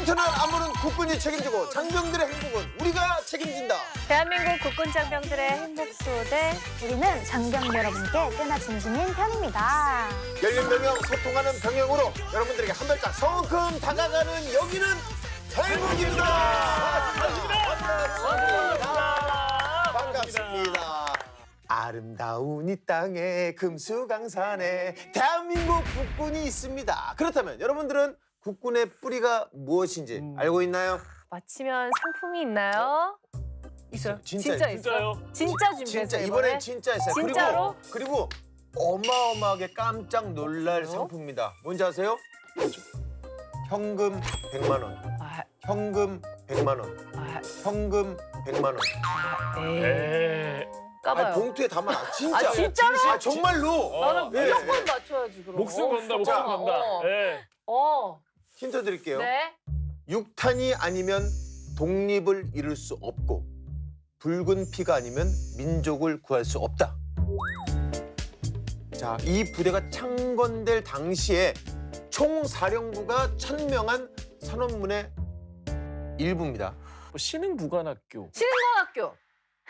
튼튼한 안무는 국군이 책임지고 장병들의 행복은 우리가 책임진다. 대한민국 국군 장병들의 행복 소대. 우리는 장병 여러분께 꽤나 진심인 편입니다. 열린 병영 소통하는 병영으로 여러분들에게 한 발짝 성큼 다가가는 여기는 대국입니다. 반갑습니다. 아름다운 이 땅에 금수강산에 대한민국 국군이 있습니다. 그렇다면 여러분들은 국군의 뿌리가 무엇인지 알고 있나요? 맞히면 상품이 있나요? 있어요. 진짜 진짜 있어요. 있어요? 진짜 준비했어요. 진짜 이번엔 진짜 있어요. 진짜로? 그리고 어마어마하게 깜짝 놀랄 상품입니다. 뭔지 아세요? 현금 100만 원. 아, 현금 100만 원. 현금 100만 원. 에이. 까봐요. 아니, 봉투에 담아. 진짜. 아, 진짜로? 아, 정말로. 나는 예, 무조건 예. 맞춰야지 그럼. 목숨 건다, 목숨 건다. 예. 힌트 드릴게요. 네. 육탄이 아니면 독립을 이룰 수 없고 붉은 피가 아니면 민족을 구할 수 없다. 자, 이 부대가 창건될 당시에 총사령부가 천명한 선언문의 일부입니다. 뭐 신흥부관학교, 신흥관학교.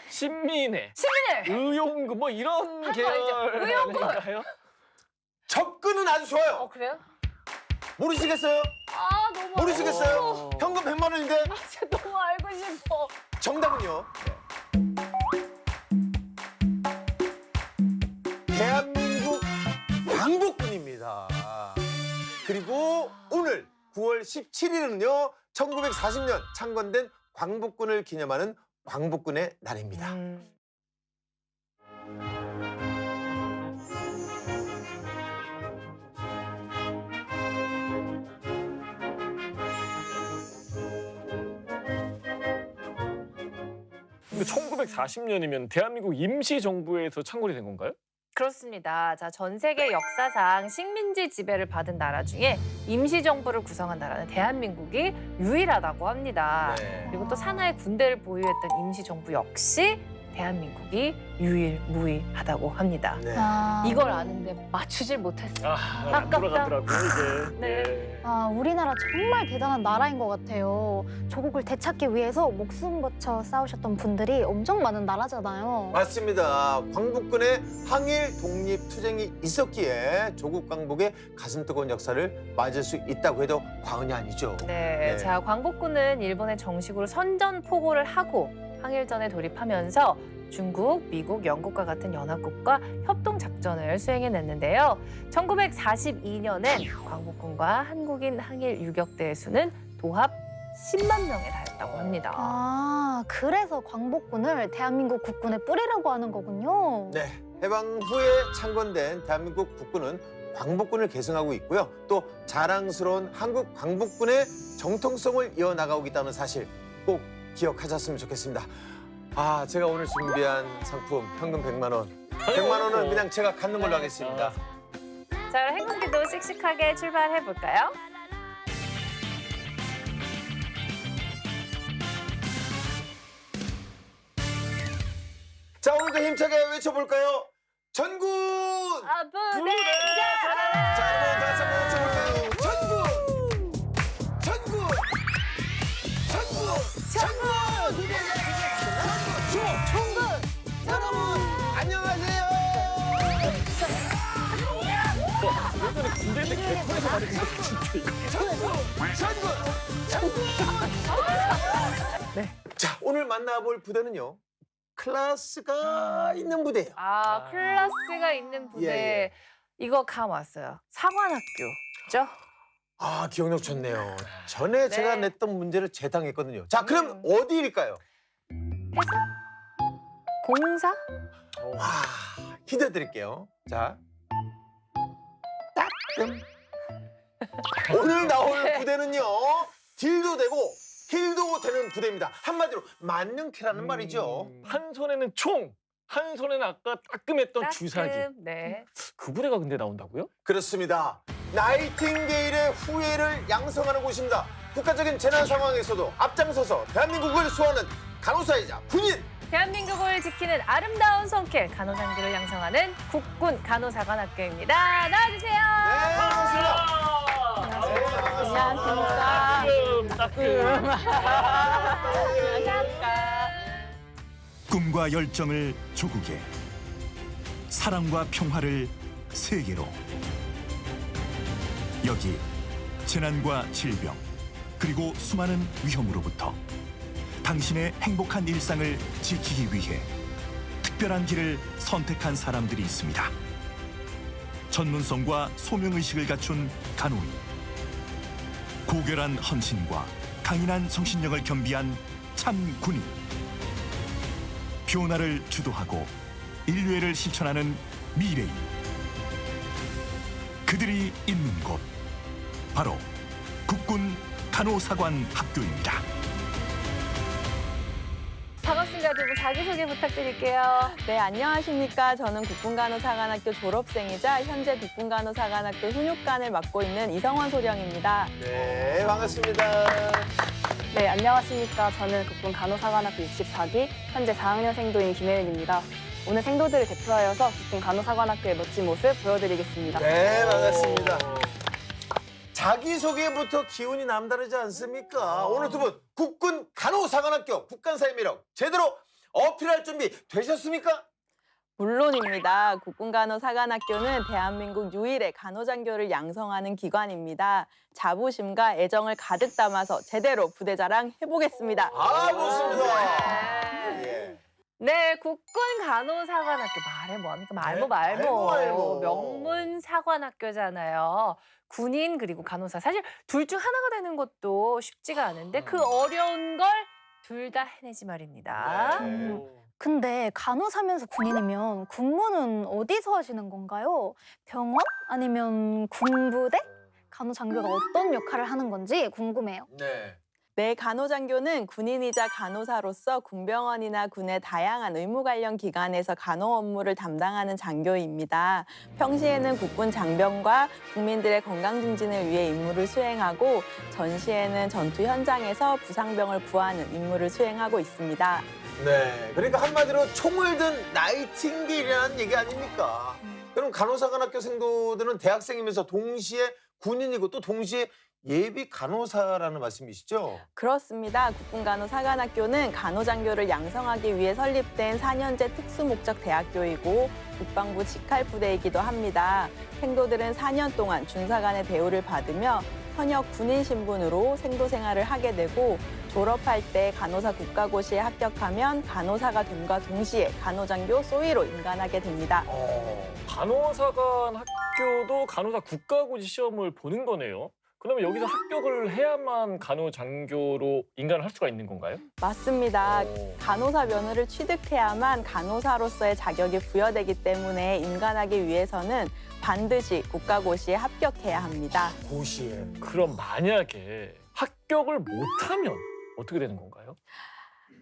신민회, 시민회. 의용군 뭐 이런 한 말이죠. 의용군. 계열인가요? 접근은 아주 좋아요. 그래요? 모르시겠어요? 아, 너무 모르시겠어요? 현금 100만 원인데 진짜 너무 알고 싶어. 정답은요. 대한민국 광복군입니다. 그리고 오늘 9월 17일은요. 1940년 창건된 광복군을 기념하는 광복군의 날입니다. 근데 1940년이면 대한민국 임시정부에서 창건이 된 건가요? 그렇습니다. 자, 전 세계 역사상 식민지 지배를 받은 나라 중에 임시정부를 구성한 나라는 대한민국이 유일하다고 합니다. 네. 그리고 또 산하의 군대를 보유했던 임시정부 역시 대한민국이 유일무이하다고 합니다. 네. 이걸 아는데 맞추질 못했어요. 안 아깝다. 돌아가더라고요, 이제. 네. 예. 우리나라 정말 대단한 나라인 것 같아요. 조국을 되찾기 위해서 목숨 바쳐 싸우셨던 분들이 엄청 많은 나라잖아요. 맞습니다. 광복군의 항일 독립 투쟁이 있었기에 조국 광복의 가슴 뜨거운 역사를 맞을 수 있다고 해도 과언이 아니죠. 네. 자, 광복군은 일본에 정식으로 선전포고를 하고 항일전에 돌입하면서 중국, 미국, 영국과 같은 연합국과 협동작전을 수행해냈는데요. 1942년엔 광복군과 한국인 항일 유격대의 수는 도합 10만 명에 달했다고 합니다. 그래서 광복군을 대한민국 국군의 뿌리라고 하는 거군요. 네, 해방 후에 창건된 대한민국 국군은 광복군을 계승하고 있고요. 또 자랑스러운 한국 광복군의 정통성을 이어나가고 있다는 사실 꼭 기억하셨으면 좋겠습니다. 제가 오늘 준비한 상품 현금 100만 원. 100만 원은 그냥 제가 갖는 걸로 하겠습니다. 자, 그럼 행운기도 씩씩하게 출발해볼까요? 자, 오늘도 힘차게 외쳐볼까요? 전군! 부대! 자, 여러분 다시 한번 외쳐볼까요? 전군! 전군! 전군! 전군! 전군! 여러분 안녕하세요. 예전에 군대 때 개콘에서 말했던 것 같은데, 이거. 전군! 네. 자, 오늘 만나볼 부대는요. 클래스가 있는 부대예요. 클래스가 있는 부대. 예. 이거 감 왔어요. 사관학교죠? 기억력 좋네요. 전에 제가 냈던 문제를 재당했거든요. 자, 그럼 어디일까요? 공사? 힌트 드릴게요. 자, 따끔. 오늘 나올 부대는요. 딜도 되고 힐도 되는 부대입니다. 한마디로 만능캐라는 말이죠. 한 손에는 총, 한 손에는 아까 따끔했던 주사기. 네. 그 부대가 근데 나온다고요? 그렇습니다. 나이팅게일의 후예를 양성하는 곳입니다. 국가적인 재난 상황에서도 앞장서서 대한민국을 수호하는 간호사이자 군인. 대한민국을 지키는 아름다운 손길, 간호장교를 양성하는 국군 간호사관학교입니다. 나와주세요. 네, 반갑습니다. 안녕하세요. 안녕하십니까. 안녕하십니까. 꿈과 열정을 조국에, 사랑과 평화를 세계로. 여기 재난과 질병 그리고 수많은 위험으로부터 당신의 행복한 일상을 지키기 위해 특별한 길을 선택한 사람들이 있습니다. 전문성과 소명의식을 갖춘 간호인, 고결한 헌신과 강인한 정신력을 겸비한 참 군인, 변화를 주도하고 인류애를 실천하는 미래인. 그들이 있는 곳, 바로 국군 간호사관 학교입니다. 반갑습니다. 두 분 자기소개 부탁드릴게요. 네, 안녕하십니까. 저는 국군간호사관학교 졸업생이자 현재 국군간호사관학교 훈육관을 맡고 있는 이성원 소령입니다. 네, 반갑습니다. 네, 안녕하십니까. 저는 국군 간호사관학교 64기 현재 4학년 생도인 김혜윤입니다. 오늘 생도들을 대표하여서 국군 간호사관학교의 멋진 모습 보여드리겠습니다. 네, 반갑습니다. 자기소개부터 기운이 남다르지 않습니까? 오늘 두 분 국군 간호사관학교 국간사의 매력 제대로 어필할 준비 되셨습니까? 물론입니다. 국군간호사관학교는 대한민국 유일의 간호장교를 양성하는 기관입니다. 자부심과 애정을 가득 담아서 제대로 부대 자랑 해보겠습니다. 아, 좋습니다. 예. 네, 국군 간호사관학교 말해 뭐합니까? 말모. 말모. 명문 사관학교잖아요. 군인 그리고 간호사. 사실 둘 중 하나가 되는 것도 쉽지가 않은데 그 어려운 걸 둘 다 해내지 말입니다. 근데 간호사면서 군인이면 근무는 어디서 하시는 건가요? 병원? 아니면 군부대? 간호장교가 어떤 역할을 하는 건지 궁금해요. 네. 네, 간호장교는 군인이자 간호사로서 군병원이나 군의 다양한 의무 관련 기관에서 간호 업무를 담당하는 장교입니다. 평시에는 국군 장병과 국민들의 건강 증진을 위해 임무를 수행하고 전시에는 전투 현장에서 부상병을 구하는 임무를 수행하고 있습니다. 네. 그러니까 한마디로 총을 든 나이팅게일이라는 얘기 아닙니까? 그럼 간호사관학교 생도들은 대학생이면서 동시에 군인이고 또 동시에 예비 간호사라는 말씀이시죠? 그렇습니다. 국군간호사관학교는 간호장교를 양성하기 위해 설립된 4년제 특수목적 대학교이고 국방부 직할부대이기도 합니다. 생도들은 4년 동안 중사관의 대우를 받으며 현역 군인 신분으로 생도 생활을 하게 되고 졸업할 때 간호사 국가고시에 합격하면 간호사가 됨과 동시에 간호장교 소위로 임관하게 됩니다. 간호사관 학교도 간호사 국가고시 시험을 보는 거네요. 그러면 여기서 합격을 해야만 간호장교로 인간을 할 수가 있는 건가요? 맞습니다. 간호사 면허를 취득해야만 간호사로서의 자격이 부여되기 때문에 임관하기 위해서는 반드시 국가고시에 합격해야 합니다. 고시에. 그럼 만약에 합격을 못하면 어떻게 되는 건가요?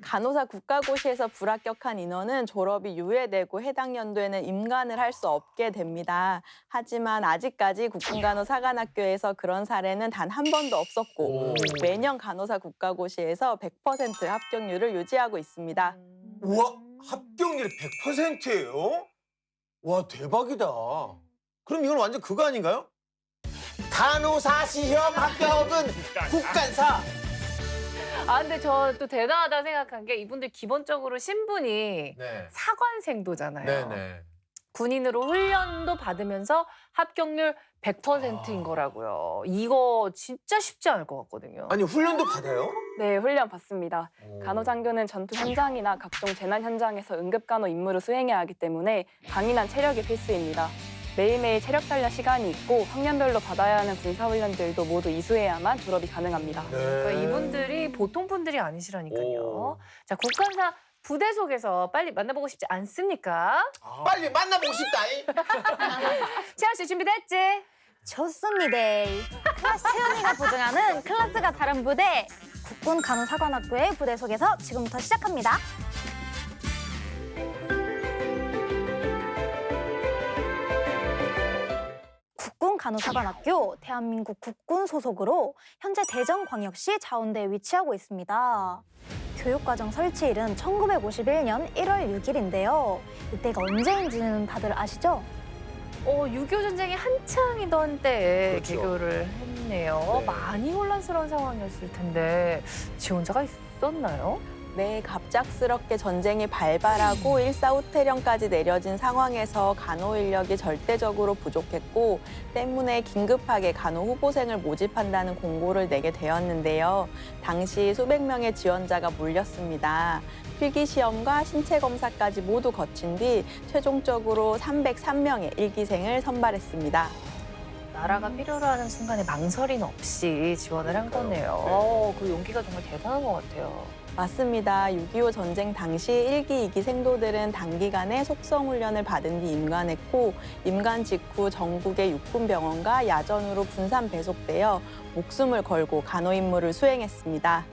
간호사 국가고시에서 불합격한 인원은 졸업이 유예되고 해당 연도에는 임관을 할 수 없게 됩니다. 하지만 아직까지 국군간호사관학교에서 그런 사례는 단 한 번도 없었고 매년 간호사 국가고시에서 100% 합격률을 유지하고 있습니다. 우와, 합격률이 100%예요? 와, 대박이다. 그럼 이건 완전 그거 아닌가요? 간호사 시험 합격은 국간사. 아, 근데 저 또 대단하다 생각한 게 이분들 기본적으로 신분이 네. 사관생도잖아요. 네네. 군인으로 훈련도 받으면서 합격률 100%인 거라고요. 이거 진짜 쉽지 않을 것 같거든요. 아니, 훈련도 받아요? 네, 훈련 받습니다. 간호장교는 전투 현장이나 각종 재난 현장에서 응급간호 임무를 수행해야 하기 때문에 강인한 체력이 필수입니다. 매일매일 체력 단련 시간이 있고 학년별로 받아야 하는 군사훈련들도 모두 이수해야만 졸업이 가능합니다. 그러니까 이분들이 보통 분들이 아니시라니까요. 자, 국간사 부대 속에서 빨리 만나보고 싶지 않습니까? 빨리 만나보고 싶다. 채연 씨 준비됐지? 좋습니다. 클래스 채연이가 보증하는 클래스가 다른 부대 국군 간호사관학교의 부대 속에서 지금부터 시작합니다. 국군 간호사관학교 대한민국 국군 소속으로 현재 대전광역시 자원대에 위치하고 있습니다. 교육과정 설치일은 1951년 1월 6일인데요. 이때가 언제인지는 다들 아시죠? 6.25 전쟁이 한창이던 때에 그렇죠. 개교를 했는데 하네요. 네. 많이 혼란스러운 상황이었을 텐데 지원자가 있었나요? 네, 갑작스럽게 전쟁이 발발하고 일사후퇴령까지 내려진 상황에서 간호 인력이 절대적으로 부족했고 때문에 긴급하게 간호 후보생을 모집한다는 공고를 내게 되었는데요. 당시 수백 명의 지원자가 몰렸습니다. 필기시험과 신체검사까지 모두 거친 뒤 최종적으로 303명의 일기생을 선발했습니다. 나라가 필요로 하는 순간에 망설임 없이 지원을 한 거네요. 그 용기가 정말 대단한 것 같아요. 맞습니다. 6.25 전쟁 당시 1기, 2기 생도들은 단기간에 속성훈련을 받은 뒤 임관했고 임관 직후 전국의 육군병원과 야전으로 분산 배속되어 목숨을 걸고 간호 임무를 수행했습니다.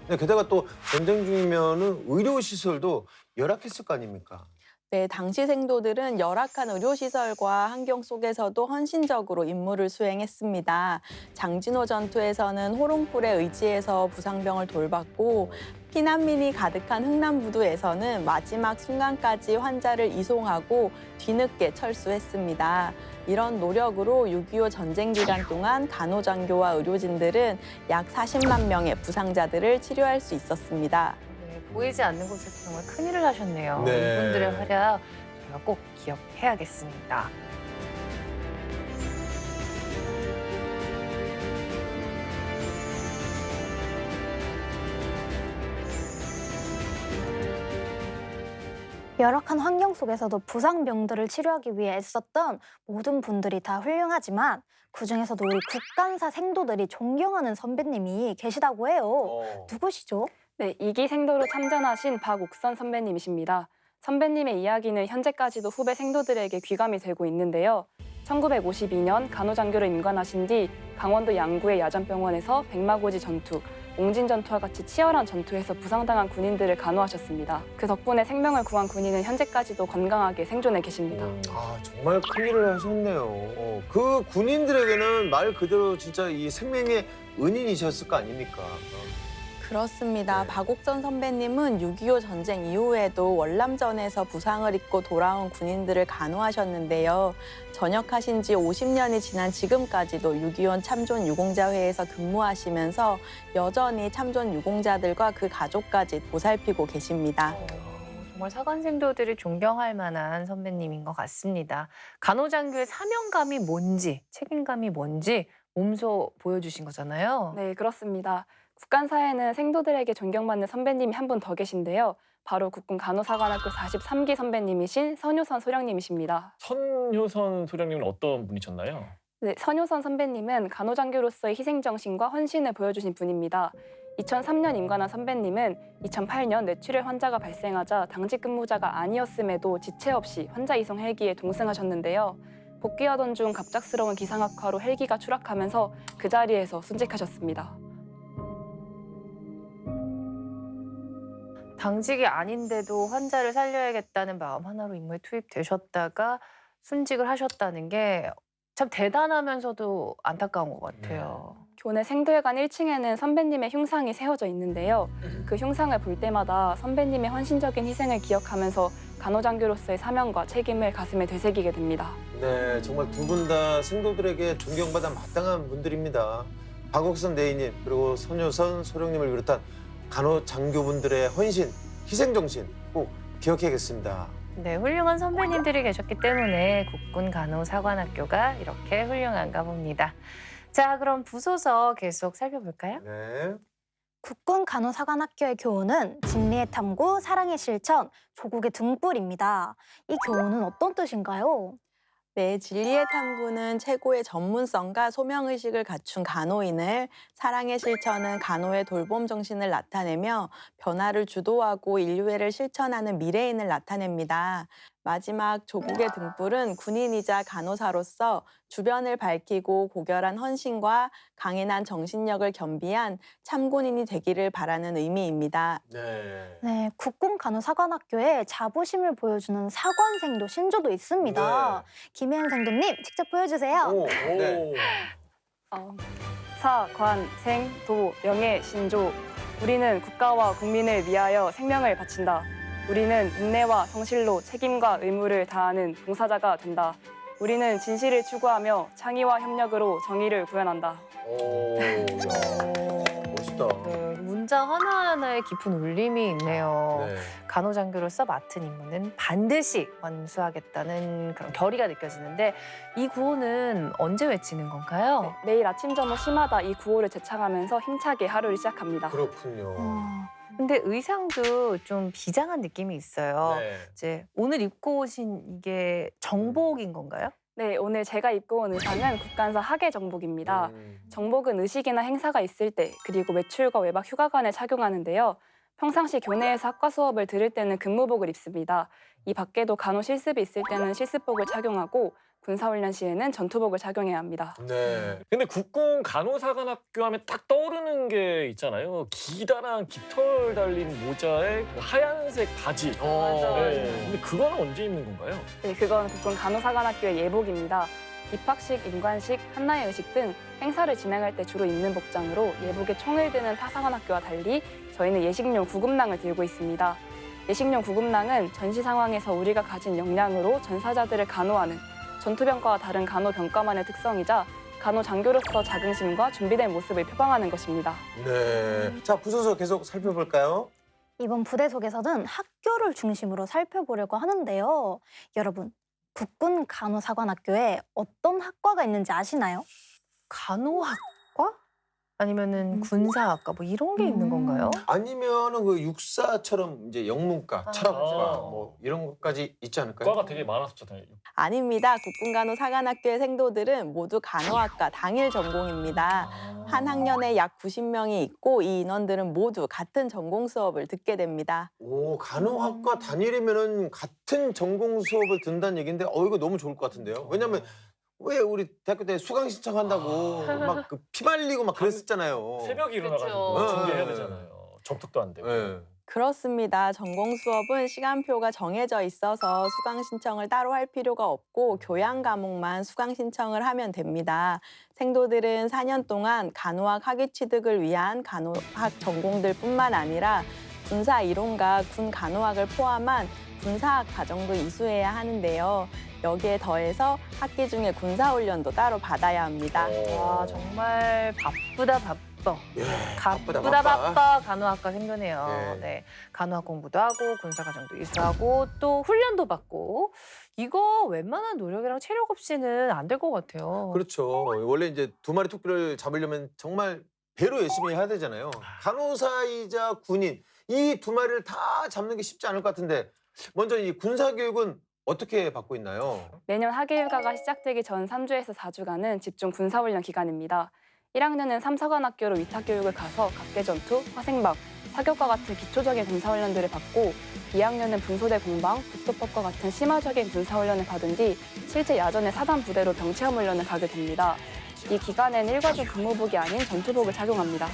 네, 게다가 또 전쟁 중이면은 의료시설도 열악했을 거 아닙니까? 네, 당시 생도들은 열악한 의료시설과 환경 속에서도 헌신적으로 임무를 수행했습니다. 장진호 전투에서는 호롱불에 의지해서 부상병을 돌봤고 피난민이 가득한 흥남부두에서는 마지막 순간까지 환자를 이송하고 뒤늦게 철수했습니다. 이런 노력으로 6.25 전쟁 기간 동안 간호장교와 의료진들은 약 40만 명의 부상자들을 치료할 수 있었습니다. 네, 보이지 않는 곳에서 정말 큰일을 하셨네요. 네. 이분들의 활약 저희가 꼭 기억해야겠습니다. 열악한 환경 속에서도 부상병들을 치료하기 위해 애썼던 모든 분들이 다 훌륭하지만 그중에서도 우리 국간사 생도들이 존경하는 선배님이 계시다고 해요. 누구시죠? 네, 2기 생도로 참전하신 박옥선 선배님이십니다. 선배님의 이야기는 현재까지도 후배 생도들에게 귀감이 되고 있는데요. 1952년 간호장교로 임관하신 뒤 강원도 양구의 야전병원에서 백마고지 전투, 옹진 전투와 같이 치열한 전투에서 부상당한 군인들을 간호하셨습니다. 그 덕분에 생명을 구한 군인은 현재까지도 건강하게 생존해 계십니다. 아, 정말 큰일을 하셨네요. 그 군인들에게는 말 그대로 진짜 이 생명의 은인이셨을 거 아닙니까? 그렇습니다. 네. 박옥전 선배님은 6.25 전쟁 이후에도 월남전에서 부상을 입고 돌아온 군인들을 간호하셨는데요. 전역하신 지 50년이 지난 지금까지도 6.25 참전 유공자회에서 근무하시면서 여전히 참전 유공자들과 그 가족까지 보살피고 계십니다. 정말 사관생도들이 존경할 만한 선배님인 것 같습니다. 간호장교의 사명감이 뭔지, 책임감이 뭔지 몸소 보여주신 거잖아요. 네, 그렇습니다. 국간사에는 생도들에게 존경받는 선배님이 한 분 더 계신데요. 바로 국군 간호사관학교 43기 선배님이신 선효선 소령님이십니다. 선효선 소령님은 어떤 분이셨나요? 네, 선효선 선배님은 간호장교로서의 희생정신과 헌신을 보여주신 분입니다. 2003년 임관한 선배님은 2008년 뇌출혈 환자가 발생하자 당직 근무자가 아니었음에도 지체 없이 환자 이송 헬기에 동승하셨는데요. 복귀하던 중 갑작스러운 기상악화로 헬기가 추락하면서 그 자리에서 순직하셨습니다. 당직이 아닌데도 환자를 살려야겠다는 마음 하나로 임무에 투입되셨다가 순직을 하셨다는 게 참 대단하면서도 안타까운 것 같아요. 교내 생도회관 1층에는 선배님의 흉상이 세워져 있는데요. 그 흉상을 볼 때마다 선배님의 헌신적인 희생을 기억하면서 간호장교로서의 사명과 책임을 가슴에 되새기게 됩니다. 네, 정말 두 분 다 생도들에게 존경받아 마땅한 분들입니다. 박옥선 대위님 그리고 선효선 소령님을 비롯한 간호장교분들의 헌신, 희생정신 꼭 기억해야겠습니다. 네, 훌륭한 선배님들이 계셨기 때문에 국군 간호사관학교가 이렇게 훌륭한가 봅니다. 자, 그럼 부소서 계속 살펴볼까요? 네. 국군 간호사관학교의 교훈은 진리의 탐구, 사랑의 실천, 조국의 등불입니다. 이 교훈은 어떤 뜻인가요? 네, 진리의 탐구는 최고의 전문성과 소명의식을 갖춘 간호인을, 사랑의 실천은 간호의 돌봄 정신을 나타내며 변화를 주도하고 인류애를 실천하는 미래인을 나타냅니다. 마지막 조국의 등불은 군인이자 간호사로서 주변을 밝히고 고결한 헌신과 강인한 정신력을 겸비한 참군인이 되기를 바라는 의미입니다. 네. 네, 국군 간호사관학교에 자부심을 보여주는 사관생도 신조도 있습니다. 김혜은 생도님 직접 보여주세요. 오, 네. 사, 관, 생, 도, 명예, 신조. 우리는 국가와 국민을 위하여 생명을 바친다. 우리는 인내와 성실로 책임과 의무를 다하는 봉사자가 된다. 우리는 진실을 추구하며 창의와 협력으로 정의를 구현한다. 오, 야, 멋있다. 네, 문장 하나하나에 깊은 울림이 있네요. 네. 간호장교로서 맡은 임무는 반드시 완수하겠다는 그런 결의가 느껴지는데 이 구호는 언제 외치는 건가요? 네, 매일 아침 점호 시마다 이 구호를 재창하면서 힘차게 하루를 시작합니다. 그렇군요. 근데 의상도 좀 비장한 느낌이 있어요. 네. 이제 오늘 입고 오신 이게 정복인 건가요? 네, 오늘 제가 입고 온 의상은 국간사 하계 정복입니다. 정복은 의식이나 행사가 있을 때 그리고 외출과 외박 휴가간에 착용하는데요. 평상시 교내에서 학과 수업을 들을 때는 근무복을 입습니다. 이 밖에도 간호 실습이 있을 때는 실습복을 착용하고 군사훈련 시에는 전투복을 착용해야 합니다. 네. 근데 국군 간호사관학교 하면 딱 떠오르는 게 있잖아요. 기다란 깃털 달린 모자에 그 하얀색 바지. 네. 근데 그거는 언제 입는 건가요? 네, 그건 국군 간호사관학교의 예복입니다. 입학식, 임관식, 한나의 의식 등 행사를 진행할 때 주로 입는 복장으로 예복에 총을 드는 타 사관학교와 달리 저희는 예식용 구급낭을 들고 있습니다. 예식용 구급낭은 전시 상황에서 우리가 가진 역량으로 전사자들을 간호하는 전투병과와 다른 간호병과만의 특성이자 간호장교로서 자긍심과 준비된 모습을 표방하는 것입니다. 네. 자, 부서서 계속 살펴볼까요? 이번 부대 속에서는 학교를 중심으로 살펴보려고 하는데요. 여러분, 국군 간호사관학교에 어떤 학과가 있는지 아시나요? 간호학과? 아니면은 군사학과 뭐 이런 게 있는 건가요? 아니면은 그 육사처럼 이제 영문과, 철학과 아. 뭐 이런 것까지 있지 않을까요? 과가 되게 많았었잖아요. 아닙니다. 국군간호사관학교의 생도들은 모두 간호학과 당일 전공입니다. 한 학년에 약 90명이 있고 이 인원들은 모두 같은 전공 수업을 듣게 됩니다. 오, 간호학과 단일이면은 같은 전공 수업을 듣는다는 얘기인데, 이거 너무 좋을 것 같은데요. 왜냐면 왜 우리 대학교 때 수강 신청한다고 막 그 피말리고 막 그랬었잖아요. 새벽에 일어나가지고 그쵸. 준비해야 네. 되잖아요. 접속도 안 되고. 네. 그렇습니다. 전공 수업은 시간표가 정해져 있어서 수강 신청을 따로 할 필요가 없고 교양 과목만 수강 신청을 하면 됩니다. 생도들은 4년 동안 간호학 학위 취득을 위한 간호학 전공들뿐만 아니라 군사 이론과 군 간호학을 포함한 군사학 과정도 이수해야 하는데요. 여기에 더해서 학기 중에 군사훈련도 따로 받아야 합니다. 와 정말 바쁘다 바빠. 예, 바쁘다 바쁘다, 바빠 간호학과 생겨네요. 네. 네. 간호학 공부도 하고 군사과정도 이수하고 또 훈련도 받고 이거 웬만한 노력이랑 체력 없이는 안 될 것 같아요. 그렇죠. 원래 이제 두 마리 토끼를 잡으려면 정말 배로 열심히 해야 되잖아요. 간호사이자 군인 이 두 마리를 다 잡는 게 쉽지 않을 것 같은데 먼저 이 군사 교육은 어떻게 받고 있나요? 내년 하계휴가가 시작되기 전 3주에서 4주간은 집중 군사훈련 기간입니다. 1학년은 3사관학교로 위탁교육을 가서 각계전투, 화생방, 사격과 같은 기초적인 군사훈련들을 받고 2학년은 분소대 공방, 국토법과 같은 심화적인 군사훈련을 받은 뒤 실제 야전의 사단 부대로 병체험 훈련을 가게 됩니다. 이 기간엔 일과적 근무복이 아닌 전투복을 착용합니다.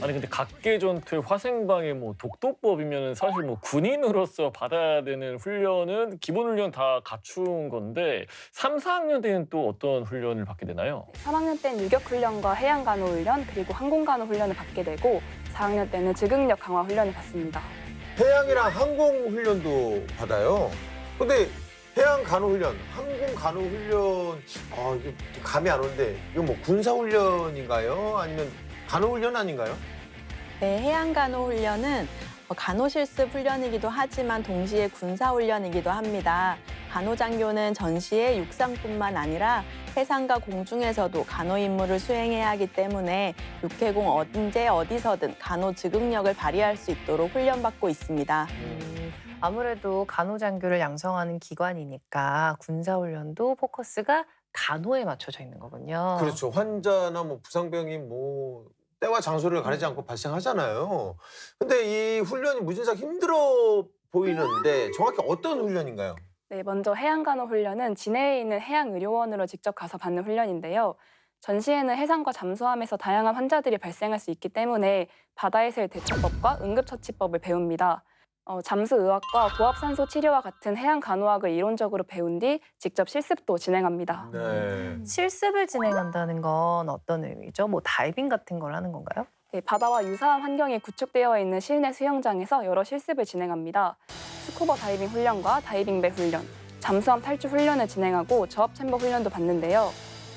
아니 근데 각계전투의 화생방에 뭐 독도법이면 사실 뭐 군인으로서 받아야 되는 훈련은 기본 훈련 다 갖춘 건데 3, 4학년 때는 또 어떤 훈련을 받게 되나요? 3학년 때는 유격훈련과 해양간호훈련 그리고 항공간호훈련을 받게 되고 4학년 때는 즉응력 강화 훈련을 받습니다. 해양이랑 항공 훈련도 받아요. 근데 해양 간호 훈련, 항공 간호 훈련 이게 감이 안 오는데 이거 뭐 군사 훈련인가요? 아니면 간호 훈련 아닌가요? 네, 해양간호훈련은 간호실습 훈련이기도 하지만 동시에 군사훈련이기도 합니다. 간호장교는 전시에 육상뿐만 아니라 해상과 공중에서도 간호 임무를 수행해야 하기 때문에 육해공 언제 어디서든 간호 즉응력을 발휘할 수 있도록 훈련받고 있습니다. 아무래도 간호장교를 양성하는 기관이니까 군사훈련도 포커스가 간호에 맞춰져 있는 거군요. 그렇죠. 환자나 뭐 부상병이 뭐 때와 장소를 가리지 않고 발생하잖아요. 근데 이 훈련이 무진장 힘들어 보이는데 정확히 어떤 훈련인가요? 네, 먼저 해양간호훈련은 진해에 있는 해양의료원으로 직접 가서 받는 훈련인데요. 전시에는 해상과 잠수함에서 다양한 환자들이 발생할 수 있기 때문에 바다에서의 대처법과 응급처치법을 배웁니다. 잠수의학과 고압산소 치료와 같은 해양간호학을 이론적으로 배운 뒤 직접 실습도 진행합니다. 네. 실습을 진행한다는 건 어떤 의미죠? 뭐 다이빙 같은 걸 하는 건가요? 네, 바다와 유사한 환경이 구축되어 있는 실내 수영장에서 여러 실습을 진행합니다. 스쿠버 다이빙 훈련과 다이빙배 훈련, 잠수함 탈출 훈련을 진행하고 저압 챔버 훈련도 받는데요.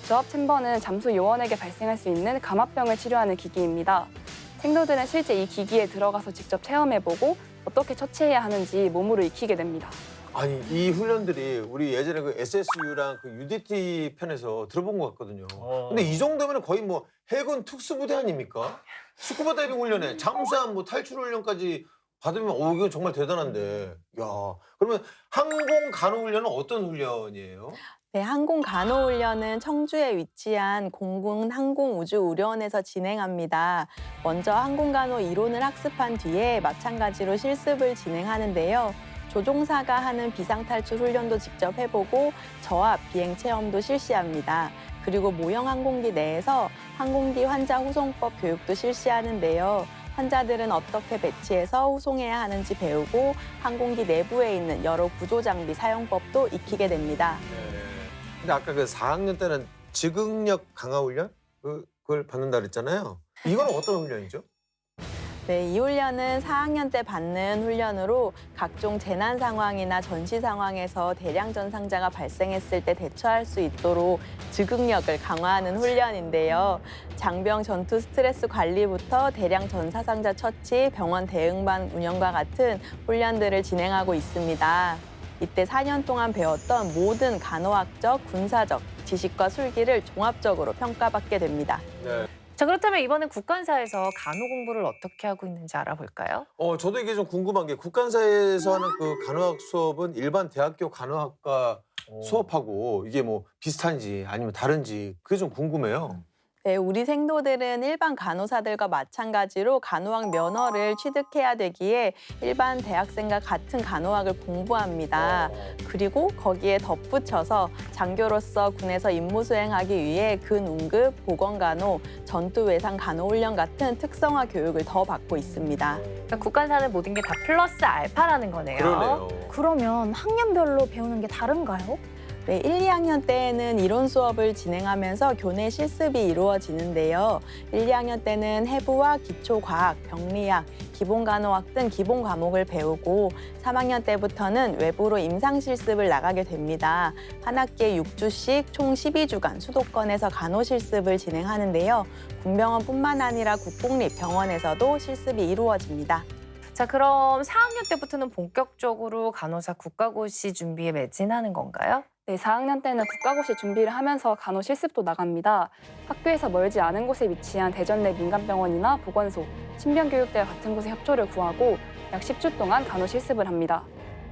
주압 챔버는 잠수 요원에게 발생할 수 있는 감압병을 치료하는 기기입니다. 생도들은 실제 이 기기에 들어가서 직접 체험해보고 어떻게 처치해야 하는지 몸으로 익히게 됩니다. 아니 이 훈련들이 우리 예전에 그 SSU랑 그 UDT 편에서 들어본 것 같거든요. 근데 이 정도면 거의 뭐 해군 특수부대 아닙니까? 스쿠버 다이빙 훈련에 잠수함 뭐 탈출 훈련까지 받으면 이거 정말 대단한데. 야, 그러면 항공 간호 훈련은 어떤 훈련이에요? 네, 항공 간호 훈련은 청주에 위치한 공군 항공우주우려원에서 진행합니다. 먼저 항공 간호 이론을 학습한 뒤에 마찬가지로 실습을 진행하는데요. 조종사가 하는 비상탈출 훈련도 직접 해보고 저압 비행 체험도 실시합니다. 그리고 모형 항공기 내에서 항공기 환자 후송법 교육도 실시하는데요. 환자들은 어떻게 배치해서 후송해야 하는지 배우고 항공기 내부에 있는 여러 구조 장비 사용법도 익히게 됩니다. 네. 근데 아까 그 4학년 때는 지극력 강화 훈련? 그걸 받는다 그랬잖아요. 이건 어떤 훈련이죠? 네, 이 훈련은 4학년 때 받는 훈련으로 각종 재난 상황이나 전시 상황에서 대량 전상자가 발생했을 때 대처할 수 있도록 즉응력을 강화하는 훈련인데요. 장병 전투 스트레스 관리부터 대량 전사상자 처치, 병원 대응반 운영과 같은 훈련들을 진행하고 있습니다. 이때 4년 동안 배웠던 모든 간호학적, 군사적 지식과 술기를 종합적으로 평가받게 됩니다. 네. 자, 그렇다면 이번엔 국간사에서 간호 공부를 어떻게 하고 있는지 알아볼까요? 저도 이게 좀 궁금한 게 국간사에서 하는 그 간호학 수업은 일반 대학교 간호학과 수업하고 이게 뭐 비슷한지 아니면 다른지 그게 좀 궁금해요. 네, 우리 생도들은 일반 간호사들과 마찬가지로 간호학 면허를 취득해야 되기에 일반 대학생과 같은 간호학을 공부합니다. 그리고 거기에 덧붙여서 장교로서 군에서 임무 수행하기 위해 근응급, 보건간호, 전투외상 간호훈련 같은 특성화 교육을 더 받고 있습니다. 그러니까 국간사는 모든 게 다 플러스 알파라는 거네요. 그러네요. 그러면 학년별로 배우는 게 다른가요? 네, 1, 2학년 때에는 이론 수업을 진행하면서 교내 실습이 이루어지는데요. 1, 2학년 때는 해부와 기초과학, 병리학, 기본간호학 등 기본 과목을 배우고 3학년 때부터는 외부로 임상실습을 나가게 됩니다. 한 학기에 6주씩 총 12주간 수도권에서 간호실습을 진행하는데요. 군병원뿐만 아니라 국공립병원에서도 실습이 이루어집니다. 자, 그럼 4학년 때부터는 본격적으로 간호사 국가고시 준비에 매진하는 건가요? 네, 4학년 때는 국가고시 준비를 하면서 간호 실습도 나갑니다. 학교에서 멀지 않은 곳에 위치한 대전 내 민간병원이나 보건소, 신병교육대와 같은 곳에 협조를 구하고 약 10주 동안 간호 실습을 합니다.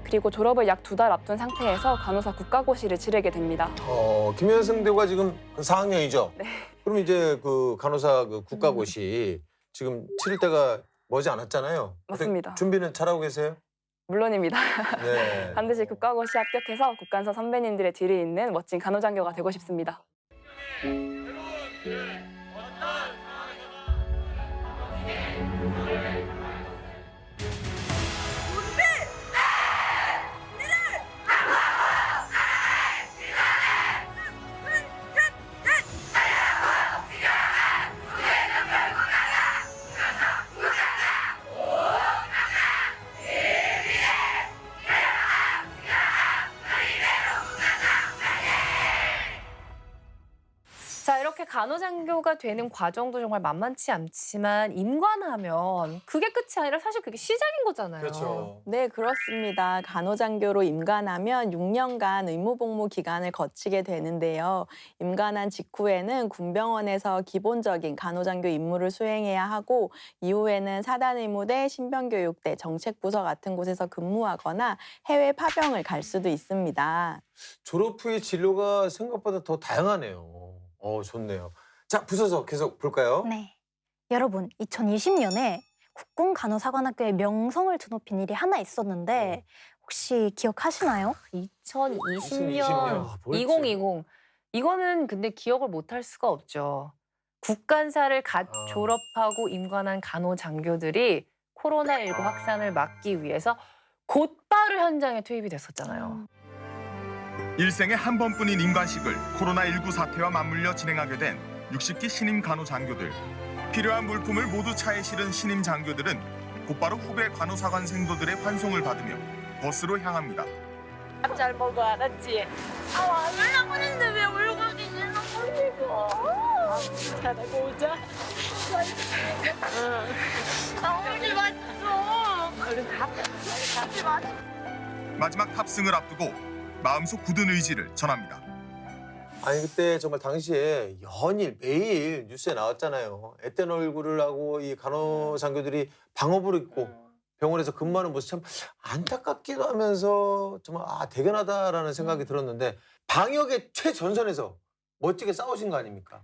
그리고 졸업을 약 2달 앞둔 상태에서 간호사 국가고시를 치르게 됩니다. 김현승 대우가 지금 4학년이죠? 네. 그럼 이제 그 간호사 그 국가고시 지금 치를 때가 머지 않았잖아요. 맞습니다. 준비는 잘하고 계세요? 물론입니다. 네. 반드시 국가고시 합격해서 국간사 선배님들의 뒤를 잇는 멋진 간호장교가 되고 싶습니다. 자, 이렇게 간호장교가 되는 과정도 정말 만만치 않지만 임관하면 그게 끝이 아니라 사실 그게 시작인 거잖아요. 그렇죠. 네, 그렇습니다. 간호장교로 임관하면 6년간 의무복무 기간을 거치게 되는데요. 임관한 직후에는 군병원에서 기본적인 간호장교 임무를 수행해야 하고 이후에는 사단의무대, 신병교육대, 정책부서 같은 곳에서 근무하거나 해외 파병을 갈 수도 있습니다. 졸업 후의 진로가 생각보다 더 다양하네요. 좋네요. 자, 부서서 계속 볼까요? 네. 여러분, 2020년에 국군간호사관학교의 명성을 드높인 일이 하나 있었는데 혹시 기억하시나요? 2020년, 뭐였지? 2020. 이거는 근데 기억을 못할 수가 없죠. 국간사를 갓 졸업하고 임관한 간호장교들이 코로나19 확산을 막기 위해서 곧바로 현장에 투입이 됐었잖아요. 일생에 한 번뿐인 임관식을 코로나19 사태와 맞물려 진행하게 된 60기 신임 간호 장교들. 필요한 물품을 모두 차에 실은 신임 장교들은 곧바로 후배 간호사관 생도들의 환송을 받으며 버스로 향합니다. 잘 먹어, 알았지? 안 울라고 했는데 왜 울고 있는 거지? 잘하고 오자. 마지막 탑승을 앞두고 마음속 굳은 의지를 전합니다. 아니 그때 정말 당시에 연일 매일 뉴스에 나왔잖아요. 앳된 얼굴을 하고 이 간호장교들이 방업을 입고 병원에서 근무하는 모습 참 안타깝기도 하면서 정말 대견하다라는 생각이 들었는데 방역의 최전선에서 멋지게 싸우신 거 아닙니까?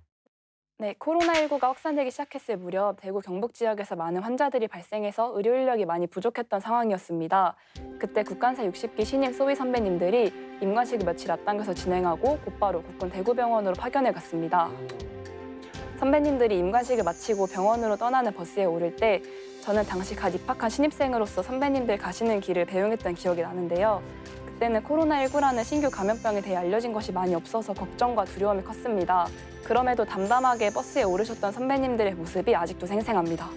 네, 코로나19가 확산되기 시작했을 무렵 대구 경북 지역에서 많은 환자들이 발생해서 의료 인력이 많이 부족했던 상황이었습니다. 그때 국간사 60기 신임 소위 선배님들이 임관식을 며칠 앞당겨서 진행하고 곧바로 국군 대구병원으로 파견을 갔습니다. 선배님들이 임관식을 마치고 병원으로 떠나는 버스에 오를 때 저는 당시 갓 입학한 신입생으로서 선배님들 가시는 길을 배웅했던 기억이 나는데요. 그때는 코로나19라는 신규 감염병에 대해 알려진 것이 많이 없어서 걱정과 두려움이 컸습니다. 그럼에도 담담하게 버스에 오르셨던 선배님들의 모습이 아직도 생생합니다.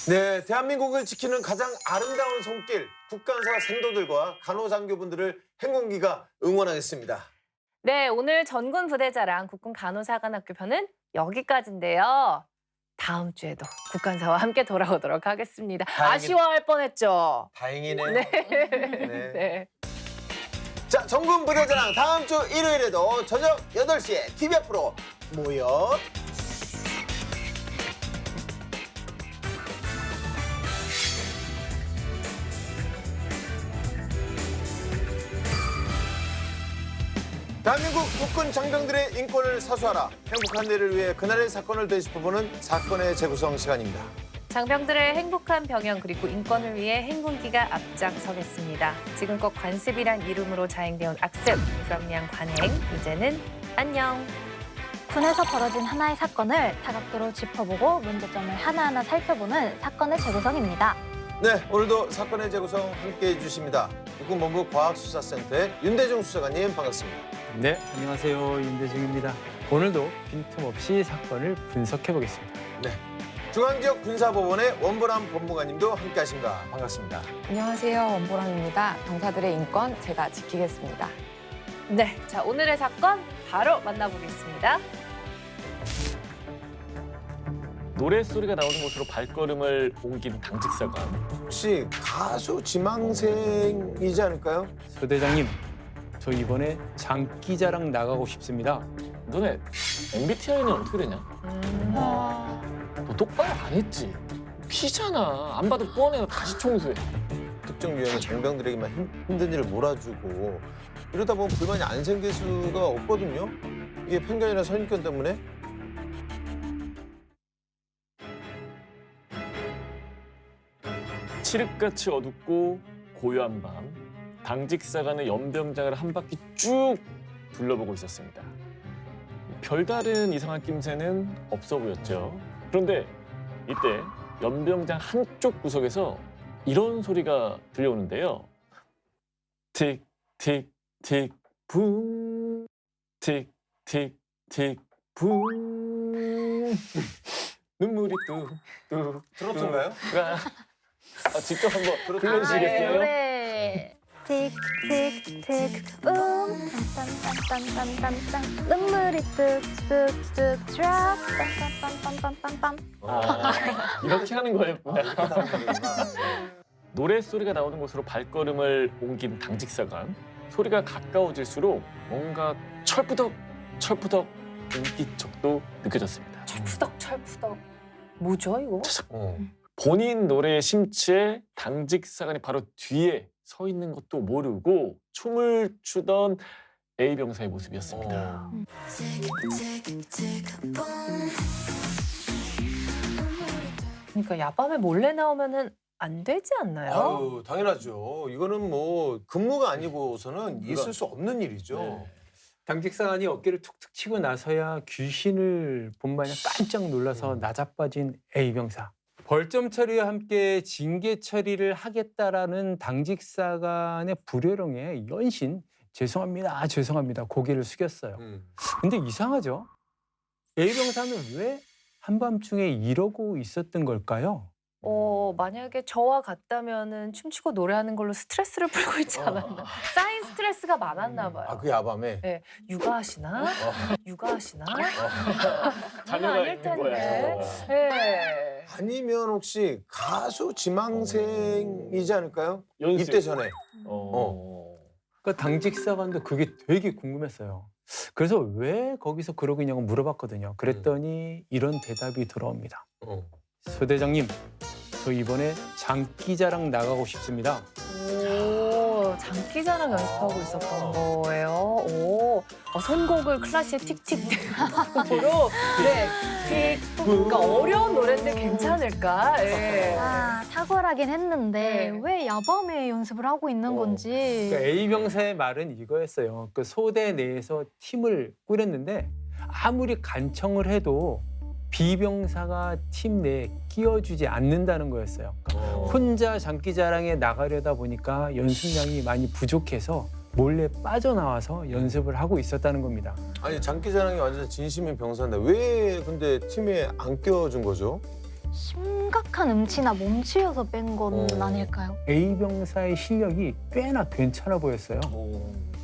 네, 대한민국을 지키는 가장 아름다운 손길 국간사 생도들과 간호장교분들을 행군기가 응원하겠습니다. 네, 오늘 전군 부대자랑 국군 간호사관학교 편은 여기까지인데요. 다음 주에도 국간사와 함께 돌아오도록 하겠습니다. 아쉬워할 뻔했죠. 다행이네요. 네. 네. 네. 자, 전군 부대자랑 다음 주 일요일에도 저녁 8시에 TV 앞으로 모여 대한민국 국군 장병들의 인권을 사수하라. 행복한 내일을 위해 그날의 사건을 되짚어보는 사건의 재구성 시간입니다. 장병들의 행복한 병영 그리고 인권을 위해 행군기가 앞장서겠습니다. 지금껏 관습이란 이름으로 자행되어 온 악습, 그럼양 관행, 이제는 안녕. 군에서 벌어진 하나의 사건을 다각도로 짚어보고 문제점을 하나하나 살펴보는 사건의 재구성입니다. 네, 오늘도 사건의 재구성 함께해 주십니다. 국군본부 과학수사센터의 윤대중 수사관님 반갑습니다. 네, 안녕하세요. 윤대중입니다. 오늘도 빈틈없이 사건을 분석해 보겠습니다. 네, 중앙지역 군사법원의 원보람 법무관님도 함께하십니다. 반갑습니다. 안녕하세요. 원보람입니다. 병사들의 인권 제가 지키겠습니다. 네, 자 오늘의 사건 바로 만나보겠습니다. 노랫소리가 나오는 곳으로 발걸음을 옮긴 당직사관. 혹시 가수 지망생이지 않을까요? 서 대장님, 저 이번에 장기자랑 나가고 싶습니다. 너네 MBTI는 어떻게 되냐? 너 똑바로 안 했지? 피잖아. 안 봐도 뻔해. 다시 청소해. 특정 유형의 장병들에게만 힘든 일을 몰아주고 이러다 보면 불만이 안 생길 수가 없거든요. 이게 편견이나 선입견 때문에. 칠흑같이 어둡고 고요한 밤, 당직사관의 연병장을 한 바퀴 쭉 둘러보고 있었습니다. 별다른 이상한 낌새는 없어 보였죠. 그런데 이때 연병장 한쪽 구석에서 이런 소리가 들려오는데요. 틱, 틱, 틱, 붕. 틱, 틱, 틱, 붕. 눈물이 뚝뚝. 트로트인가요? 직접 한번 불러주시겠어요? 네. 틱틱틱 딴딴딴딴딴딴 눈물이 뚝뚝뚝 드랍 딴딴딴딴딴딴 이렇게 하는 거였구나. 노랫소리가 나오는 곳으로 발걸음을 옮긴 당직사관. 소리가 가까워질수록 뭔가 철푸덕 인기척도 느껴졌습니다. 철푸덕. 뭐죠 이거? 본인 노래에 심취해 당직사관이 바로 뒤에 서 있는 것도 모르고 춤을 추던 A병사의 모습이었습니다. 그러니까 야밤에 몰래 나오면은 안 되지 않나요? 아유, 당연하죠. 이거는 뭐 근무가 아니고서는 있을 수 없는 일이죠. 네. 당직사관이 어깨를 툭툭 치고 나서야 귀신을 본 마냥 깜짝 놀라서 나자빠진 A병사. 벌점 처리와 함께 징계 처리를 하겠다라는 당직사관의 불효령에 연신 죄송합니다, 죄송합니다 고개를 숙였어요. 근데 이상하죠? A병사는 왜 한밤중에 이러고 있었던 걸까요? 만약에 저와 같다면은 춤추고 노래하는 걸로 스트레스를 풀고 있지 않았나. 쌓인 스트레스가 많았나 봐요. 아, 그 야밤에. 네, 육아하시나? 육아하시나? 자녀가 아닐 있는 텐데. 거야. 네. 아니면 혹시 가수 지망생이지 않을까요? 연습. 입대 전에. 그러니까 당직사관도 그게 되게 궁금했어요. 그래서 왜 거기서 그러고 있냐고 물어봤거든요. 그랬더니 이런 대답이 들어옵니다. 소대장님, 저 이번에 장기자랑 나가고 싶습니다. 오, 장기자랑 연습하고 있었던 거예요. 오, 선곡을 클래식 틱틱틱으로 네, 틱. 그러니까 어려운 노래인데 괜찮을까? 예. 아, 탁월하긴 했는데 네. 왜 야밤에 연습을 하고 있는 건지. 그러니까 A병사의 말은 이거였어요. 그 소대 내에서 팀을 꾸렸는데 아무리 간청을 해도 B병사가 팀 내에 끼워주지 않는다는 거였어요. 그러니까 혼자 장기자랑에 나가려다 보니까 연습량이 많이 부족해서 몰래 빠져나와서 연습을 하고 있었다는 겁니다. 아니, 장기자랑이 완전 진심인 병사인데 왜 근데 팀에 안 껴준 거죠? 심각한 음치나 몸치여서 뺀 건 아닐까요? A병사의 실력이 꽤나 괜찮아 보였어요.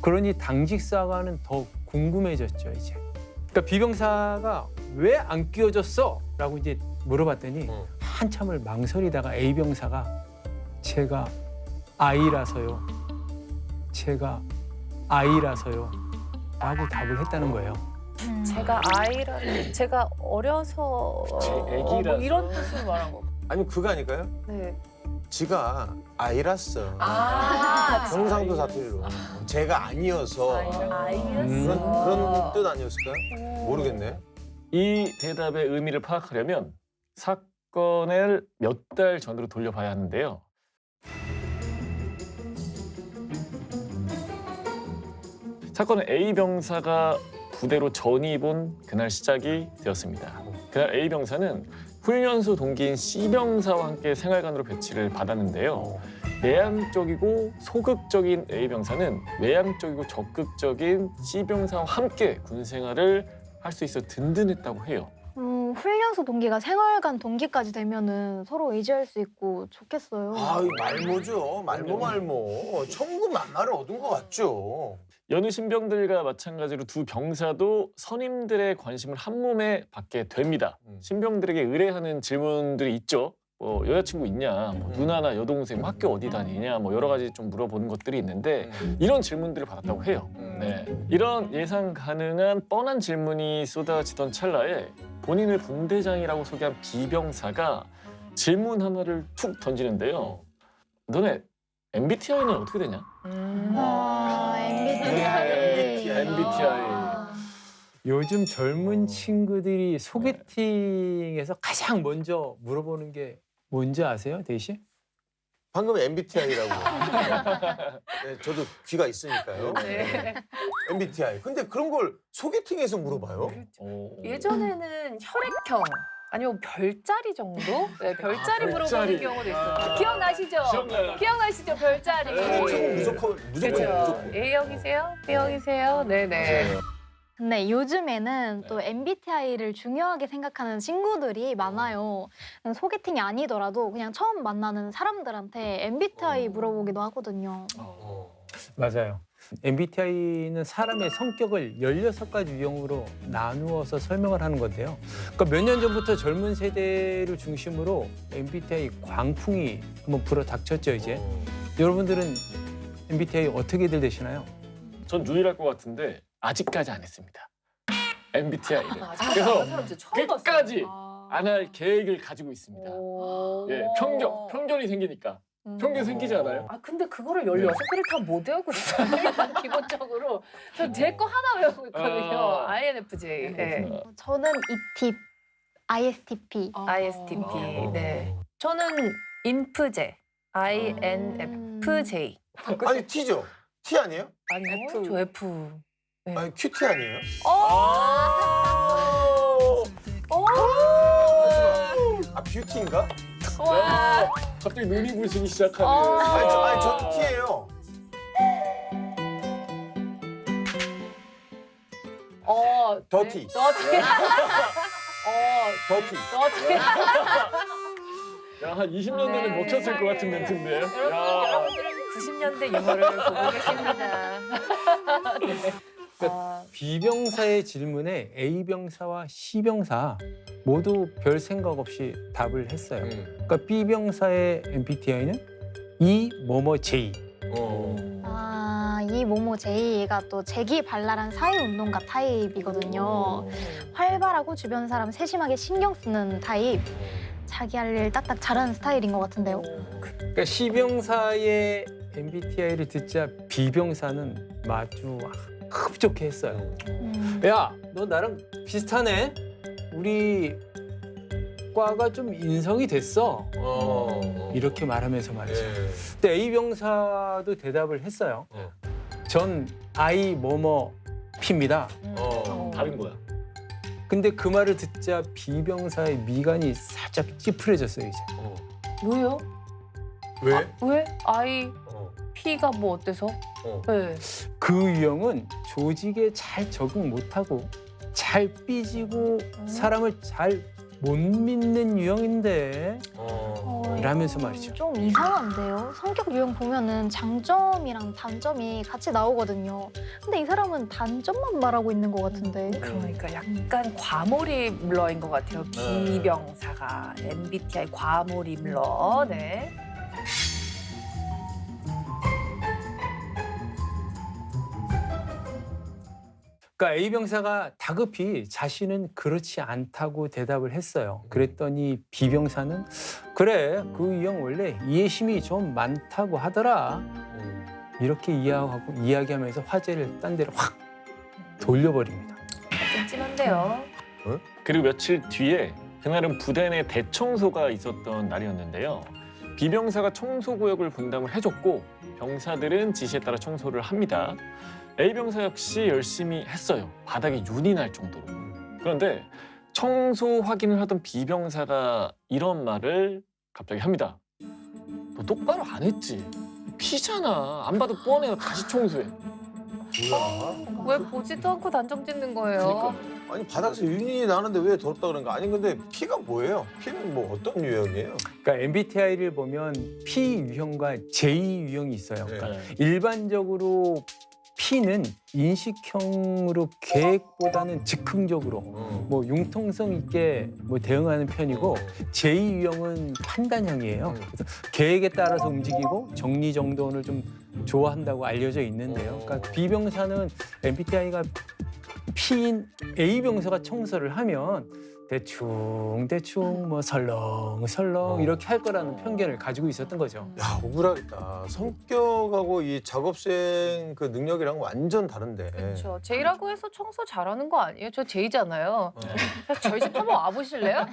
그러니 당직사관은 더 궁금해졌죠, 이제. 그러니까 B병사가 왜 안 끼워줬어? 라고 이제 물어봤더니 한참을 망설이다가 A병사가 제가 아이라서요. 제가 아이라서요. 라고 답을 했다는 거예요. 제가 어려서 제 애기라서. 뭐 이런 뜻으로 말한 거. 아니면 그거 아닐까요? 네. 지가 아이라서. 아, 경상도 사투리로. 제가 아니어서. 그런 뜻 아니었을까요? 모르겠네. 이 대답의 의미를 파악하려면 사건을 몇 달 전으로 돌려봐야 하는데요. 사건은 A 병사가 부대로 전입 온 그날 시작이 되었습니다. 그날 A 병사는 훈련소 동기인 C 병사와 함께 생활관으로 배치를 받았는데요. 내향적이고 소극적인 A 병사는 외향적이고 적극적인 C 병사와 함께 군 생활을 할 수 있어 든든했다고 해요. 훈련소 동기가 생활관 동기까지 되면은 서로 의지할 수 있고 좋겠어요. 아, 말모죠. 말모. 천군만마를 얻은 것 같죠. 여느 신병들과 마찬가지로 두 병사도 선임들의 관심을 한 몸에 받게 됩니다. 신병들에게 의뢰하는 질문들이 있죠. 뭐 여자친구 있냐, 뭐 누나나 여동생, 뭐 학교 어디 다니냐, 뭐 여러 가지 좀 물어보는 것들이 있는데 이런 질문들을 받았다고 해요. 네. 이런 예상 가능한 뻔한 질문이 쏟아지던 찰나에 본인을 분대장이라고 소개한 B병사가 질문 하나를 툭 던지는데요. 너네 MBTI는 어떻게 되냐? MBTI. 요즘 젊은 친구들이 소개팅에서 가장 먼저 물어보는 게 뭔지 아세요, 대시? 방금 MBTI라고. 네, 저도 귀가 있으니까요. 네. MBTI. 근데 그런 걸 소개팅에서 물어봐요? 예전에는 혈액형 아니면 별자리 정도? 네, 별자리 물어보는 별자리. 경우도 있었어요. 기억나시죠? 기억나요. 기억나시죠? 별자리. 무조건. 그렇죠. A형이세요? B형이세요? 네네. 근데 요즘에는 또 MBTI를 중요하게 생각하는 친구들이 많아요. 소개팅이 아니더라도 그냥 처음 만나는 사람들한테 MBTI 물어보기도 하거든요. 맞아요. MBTI는 사람의 성격을 16가지 유형으로 나누어서 설명을 하는 건데요. 그러니까 몇 년 전부터 젊은 세대를 중심으로 MBTI 광풍이 한번 불어닥쳤죠, 이제. 여러분들은 MBTI 어떻게들 되시나요? 전 유일할 것 같은데 아직까지 안 했습니다. MBTI를. 그래서 끝까지 안 할 계획을 가지고 있습니다. 예, 편견이 생기니까. 편견 생기지 않아요? 아 근데 그거를 16개를 다 못 외우고 있어요. 일단 기본적으로. 저 제 거 하나 외우고 있거든요. INFJ. 네. 저는 E팁, ISTP. ISTP. 네. 저는 인프제. INFJ. 아니, T죠? T 아니에요? 아니요. 저 F. 네. 아니 큐티 아니에요? 아 뷰티인가? 야, 갑자기 눈이 부시기 시작하네. 아니 저도 티예요. 더티. 더티. 더티. 더티. 야, 한 20년 전에 네. 먹혔을 것 같은 멘트인데. 여러분들은 90년대 유머를 보고 계십니다. B병사의 질문에 A병사와 C병사 모두 별 생각 없이 답을 했어요. 그러니까 B병사의 MBTI는 E 뭐뭐 J. 이 모모 제이가 또 재기발랄한 사회운동가 타입이거든요. 활발하고 주변 사람 세심하게 신경 쓰는 타입. 자기 할 일 딱딱 잘하는 스타일인 것 같은데요. 그러니까 C병사의 MBTI를 듣자 B병사는 마주 흡족해 했어요. 야, 너 나랑 비슷하네? 우리 과가 좀 인성이 됐어. 이렇게 말하면서 말이죠. 근데 A병사도 대답을 했어요. 전 I 뭐뭐 P입니다. 다른 거야. 근데 그 말을 듣자 B병사의 미간이 살짝 찌푸려졌어요, 이제. 왜요? 왜? 왜? I, P가 뭐 어때서? 네. 그 유형은 조직에 잘 적응 못하고 잘 삐지고 사람을 잘 못 믿는 유형인데 라면서 말이죠. 좀 이상한데요. 성격 유형 보면은 장점이랑 단점이 같이 나오거든요. 근데 이 사람은 단점만 말하고 있는 것 같은데. 그러니까 약간 과몰입러인 것 같아요. B병사가 MBTI 과몰입러. 네. 그러니까 A병사가 다급히 자신은 그렇지 않다고 대답을 했어요. 그랬더니 B병사는 그래, 그 유형 원래 이해심이 좀 많다고 하더라. 이렇게 이야기하면서 화제를 딴 데로 확 돌려버립니다. 찜찜한데요. 그리고 며칠 뒤에 그날은 부대 내 대청소가 있었던 날이었는데요. B병사가 청소 구역을 분담을 해줬고 병사들은 지시에 따라 청소를 합니다. A병사 역시 열심히 했어요. 바닥에 윤이 날 정도로. 그런데 청소 확인을 하던 B병사가 이런 말을 갑자기 합니다. 너 똑바로 안 했지? 피잖아. 안 봐도 뻔해. 다시 청소해. 왜 보지도 않고 단정 짓는 거예요? 그러니까. 아니 바닥에서 윤이 나는데 왜 더럽다 그런가? 아니 근데 P가 뭐예요? P는 뭐 어떤 유형이에요? 그러니까 MBTI를 보면 P 유형과 J 유형이 있어요. 그러니까 네. 일반적으로 P는 인식형으로 계획보다는 즉흥적으로 뭐 융통성 있게 뭐 대응하는 편이고 J 유형은 판단형이에요. 그래서 계획에 따라서 움직이고 정리정돈을 좀 좋아한다고 알려져 있는데요. 그러니까 B병사는 MBTI가 P인 A병사가 청소를 하면 대충 뭐 설렁설렁 이렇게 할 거라는 편견을 가지고 있었던 거죠. 야 억울하겠다. 성격하고 이 작업생 그 능력이랑 완전 다른데. 그렇죠. 제이라고 해서 청소 잘하는 거 아니에요? 저 제이잖아요. 저희 집 한번 와보실래요?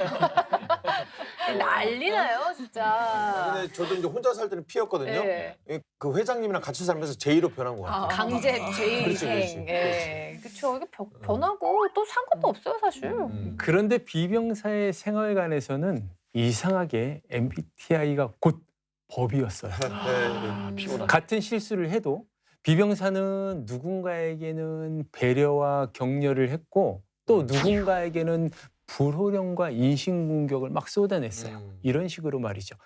난리나요, 진짜. 근데 저도 이제 혼자 살 때는 P였거든요. 네. 그 회장님이랑 같이 살면서 J로 변한 것 같아요. 강제 그렇지, 그렇지. 제이행. 예. 그렇죠. 이게 변하고 또 상관도 없어요, 사실. 그런데 B병사의 생활관에서는 이상하게 MBTI가 곧 법이었어요. 피곤하다. 같은 실수를 해도 B병사는 누군가에게는 배려와 격려를 했고 또 누군가에게는 불호령과 인신공격을 막 쏟아냈어요. 이런 식으로 말이죠.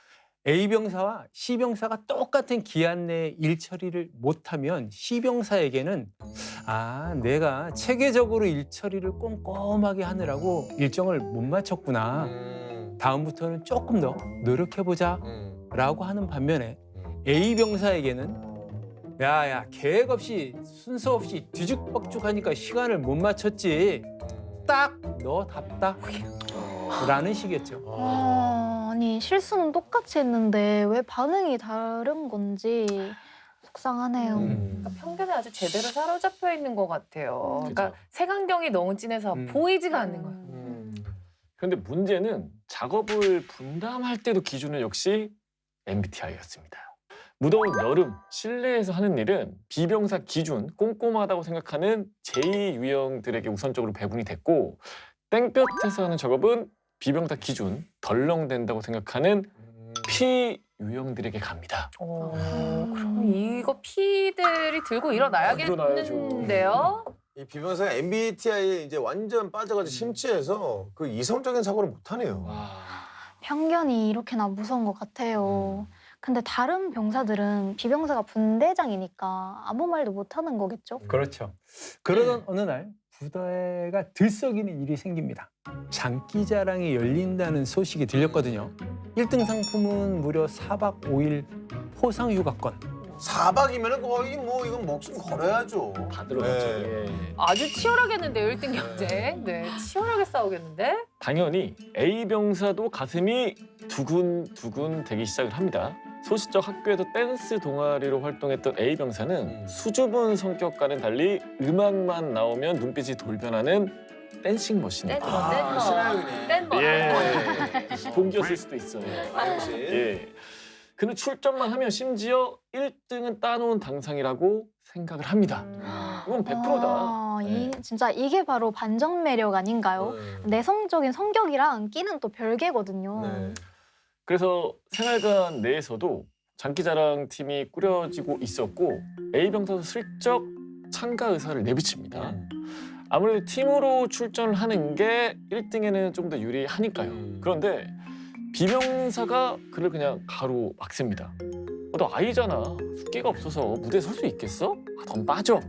A병사와 C병사가 똑같은 기한 내에 일 처리를 못하면 C병사에게는 내가 체계적으로 일 처리를 꼼꼼하게 하느라고 일정을 못 맞췄구나. 다음부터는 조금 더 노력해보자 라고 하는 반면에 A병사에게는 야 계획 없이 순서 없이 뒤죽박죽하니까 시간을 못 맞췄지. 딱 너답다 라는 식이었죠. 아니 실수는 똑같이 했는데 왜 반응이 다른 건지 속상하네요. 그러니까 편견에 아주 제대로 사로잡혀 있는 것 같아요. 그러니까 그죠. 색안경이 너무 진해서 보이지가 않는 거예요. 그런데 문제는 작업을 분담할 때도 기준은 역시 MBTI였습니다. 무더운 여름 실내에서 하는 일은 비병사 기준 꼼꼼하다고 생각하는 제2 유형들에게 우선적으로 배분이 됐고 땡볕에서 하는 작업은 비병사 기준 덜렁댄다고 생각하는 피 유형들에게 갑니다. 그럼 이거 피들이 들고 일어나야겠는데요? 이 비병사가 MBTI에 이제 완전 빠져가지고 심취해서 그 이성적인 사고를 못 하네요. 편견이 이렇게나 무서운 것 같아요. 근데 다른 병사들은 비병사가 분대장이니까 아무 말도 못 하는 거겠죠? 그렇죠. 그러던 어느 날 부대가 들썩이는 일이 생깁니다. 장기자랑이 열린다는 소식이 들렸거든요. 1등 상품은 무려 4박 5일 포상휴가권. 4박이면 거의 뭐 이건 목숨 걸어야죠. 다 들어갔죠. 네. 예. 아주 치열하겠는데요, 1등 경쟁. 네, 치열하게 싸우겠는데? 당연히 A 병사도 가슴이 두근두근 되기 시작을 합니다. 소시적 학교에서 댄스 동아리로 활동했던 A 병사는 수줍은 성격과는 달리 음악만 나오면 눈빛이 돌변하는 댄싱 머신입니다. 댄버. 신하영이네. 댄버. 예. 동기였을 수도 있어요. 역시. 예. 그는 출전만 하면 심지어 1등은 따놓은 당상이라고 생각을 합니다. 이건 100%다. 아, 진짜 이게 바로 반전 매력 아닌가요? 내성적인 성격이랑 끼는 또 별개거든요. 네. 그래서 생활관 내에서도 장기자랑 팀이 꾸려지고 있었고 A 병사도 슬쩍 참가 의사를 내비칩니다. 아무래도 팀으로 출전을 하는 게 1등에는 좀 더 유리하니까요. 그런데 비병사가 그를 그냥 가로막습니다. 너 아이잖아. 숙기가 없어서 무대에 설 수 있겠어? 넌 빠져.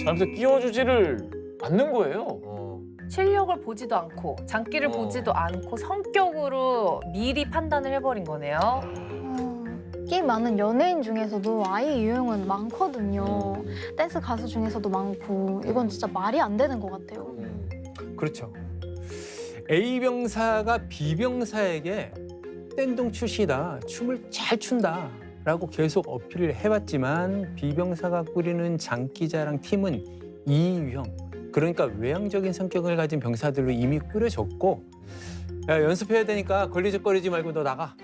하면서 끼워주지를 않는 거예요. 실력을 보지도 않고 장기를 보지도 않고 성격으로 미리 판단을 해버린 거네요. 끼 많은 연예인 중에서도 아이 유형은 많거든요. 댄스 가수 중에서도 많고 이건 진짜 말이 안 되는 것 같아요. 그렇죠. A 병사가 B 병사에게 댄동 출신이다, 춤을 잘 춘다 라고 계속 어필을 해봤지만 B 병사가 꾸리는 장기자랑 팀은 E 유형, 그러니까 외향적인 성격을 가진 병사들로 이미 꾸려졌고, 야, 연습해야 되니까 걸리적거리지 말고 너 나가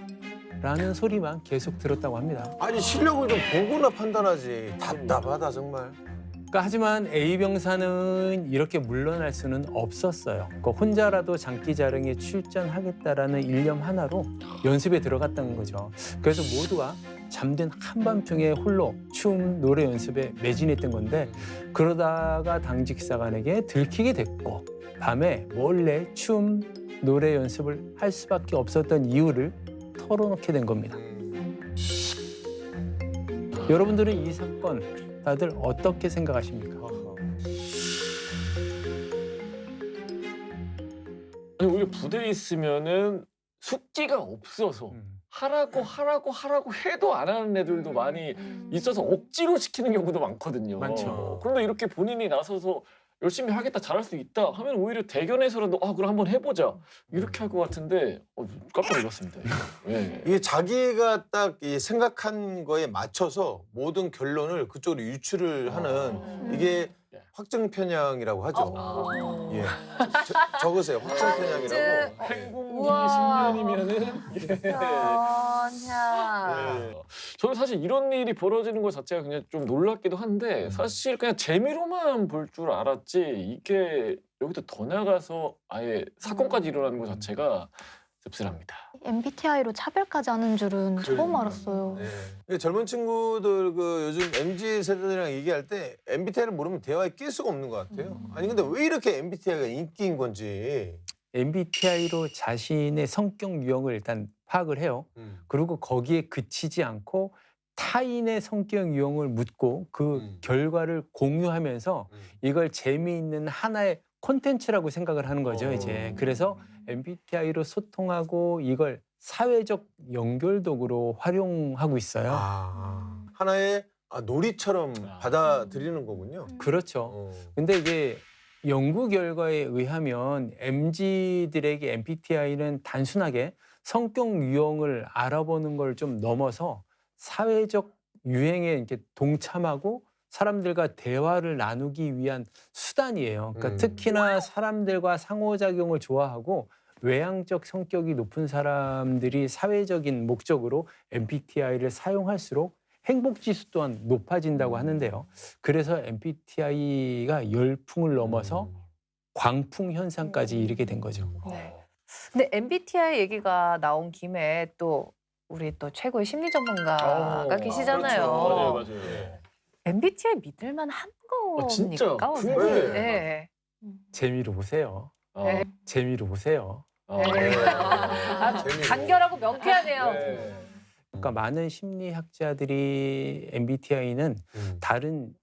라는 소리만 계속 들었다고 합니다. 아니 실력을 좀 보고나 판단하지. 답답하다 정말. 하지만 A 병사는 이렇게 물러날 수는 없었어요. 혼자라도 장기자랑에 출전하겠다라는 일념 하나로 연습에 들어갔다는 거죠. 그래서 모두가 잠든 한밤중에 홀로 춤, 노래 연습에 매진했던 건데, 그러다가 당직사관에게 들키게 됐고 밤에 몰래 춤, 노래 연습을 할 수밖에 없었던 이유를 털어놓게 된 겁니다. 여러분들은 이 사건 다들 어떻게 생각하십니까? 아니 오히려 부대에 있으면은 숙기가 없어서 하라고 해도 안 하는 애들도 많이 있어서 억지로 시키는 경우도 많거든요. 많죠. 그런데 이렇게 본인이 나서서 열심히 하겠다, 잘할 수 있다 하면 오히려 대견해서라도 그럼 한번 해보자 이렇게 할 것 같은데 깜짝 놀랐습니다. 예. 이게 자기가 딱 이 생각한 거에 맞춰서 모든 결론을 그쪽으로 유출을 하는 이게 확증 편향이라고 하죠. 예. 적으세요. 확증 편향이라고. 행궁기 우와. 10년이면은 전야. 저는 사실 이런 일이 벌어지는 것 자체가 그냥 좀 놀랍기도 한데 사실 그냥 재미로만 볼 줄 알았지 이게 여기도 더 나가서 아예 사건까지 일어나는 것 자체가 씁쓸합니다. MBTI로 차별까지 하는 줄은 처음 알았어요. 네. 젊은 친구들 그 요즘 MZ 세대들이랑 얘기할 때 MBTI를 모르면 대화에 낄 수가 없는 것 같아요. 아니 근데 왜 이렇게 MBTI가 인기인 건지. MBTI로 자신의 성격 유형을 일단 파악을 해요. 그리고 거기에 그치지 않고 타인의 성격 유형을 묻고 그 결과를 공유하면서 이걸 재미있는 하나의 콘텐츠라고 생각을 하는 거죠, 이제. 그래서 MBTI로 소통하고 이걸 사회적 연결도구로 활용하고 있어요. 하나의 놀이처럼 받아들이는 거군요. 그렇죠. 근데 이게 연구 결과에 의하면 MZ들에게 MBTI는 단순하게 성격 유형을 알아보는 걸 좀 넘어서 사회적 유행에 이렇게 동참하고 사람들과 대화를 나누기 위한 수단이에요. 그러니까 특히나 사람들과 상호작용을 좋아하고 외향적 성격이 높은 사람들이 사회적인 목적으로 MBTI를 사용할수록 행복 지수 또한 높아진다고 하는데요. 그래서 MBTI가 열풍을 넘어서 광풍 현상까지 이르게 된 거죠. 네. 근데 MBTI 얘기가 나온 김에 또 우리 또 최고의 심리 전문가가 계시잖아요. 그렇죠. 맞아요. MBTI 믿을만 한 진짜 겁니까? 궁금해요. 네. 재미로 보세요. 네. 재미로 보세요. 간결하고 명쾌하네요. 그러니까 많은 심리학자들이 MBTI는 다른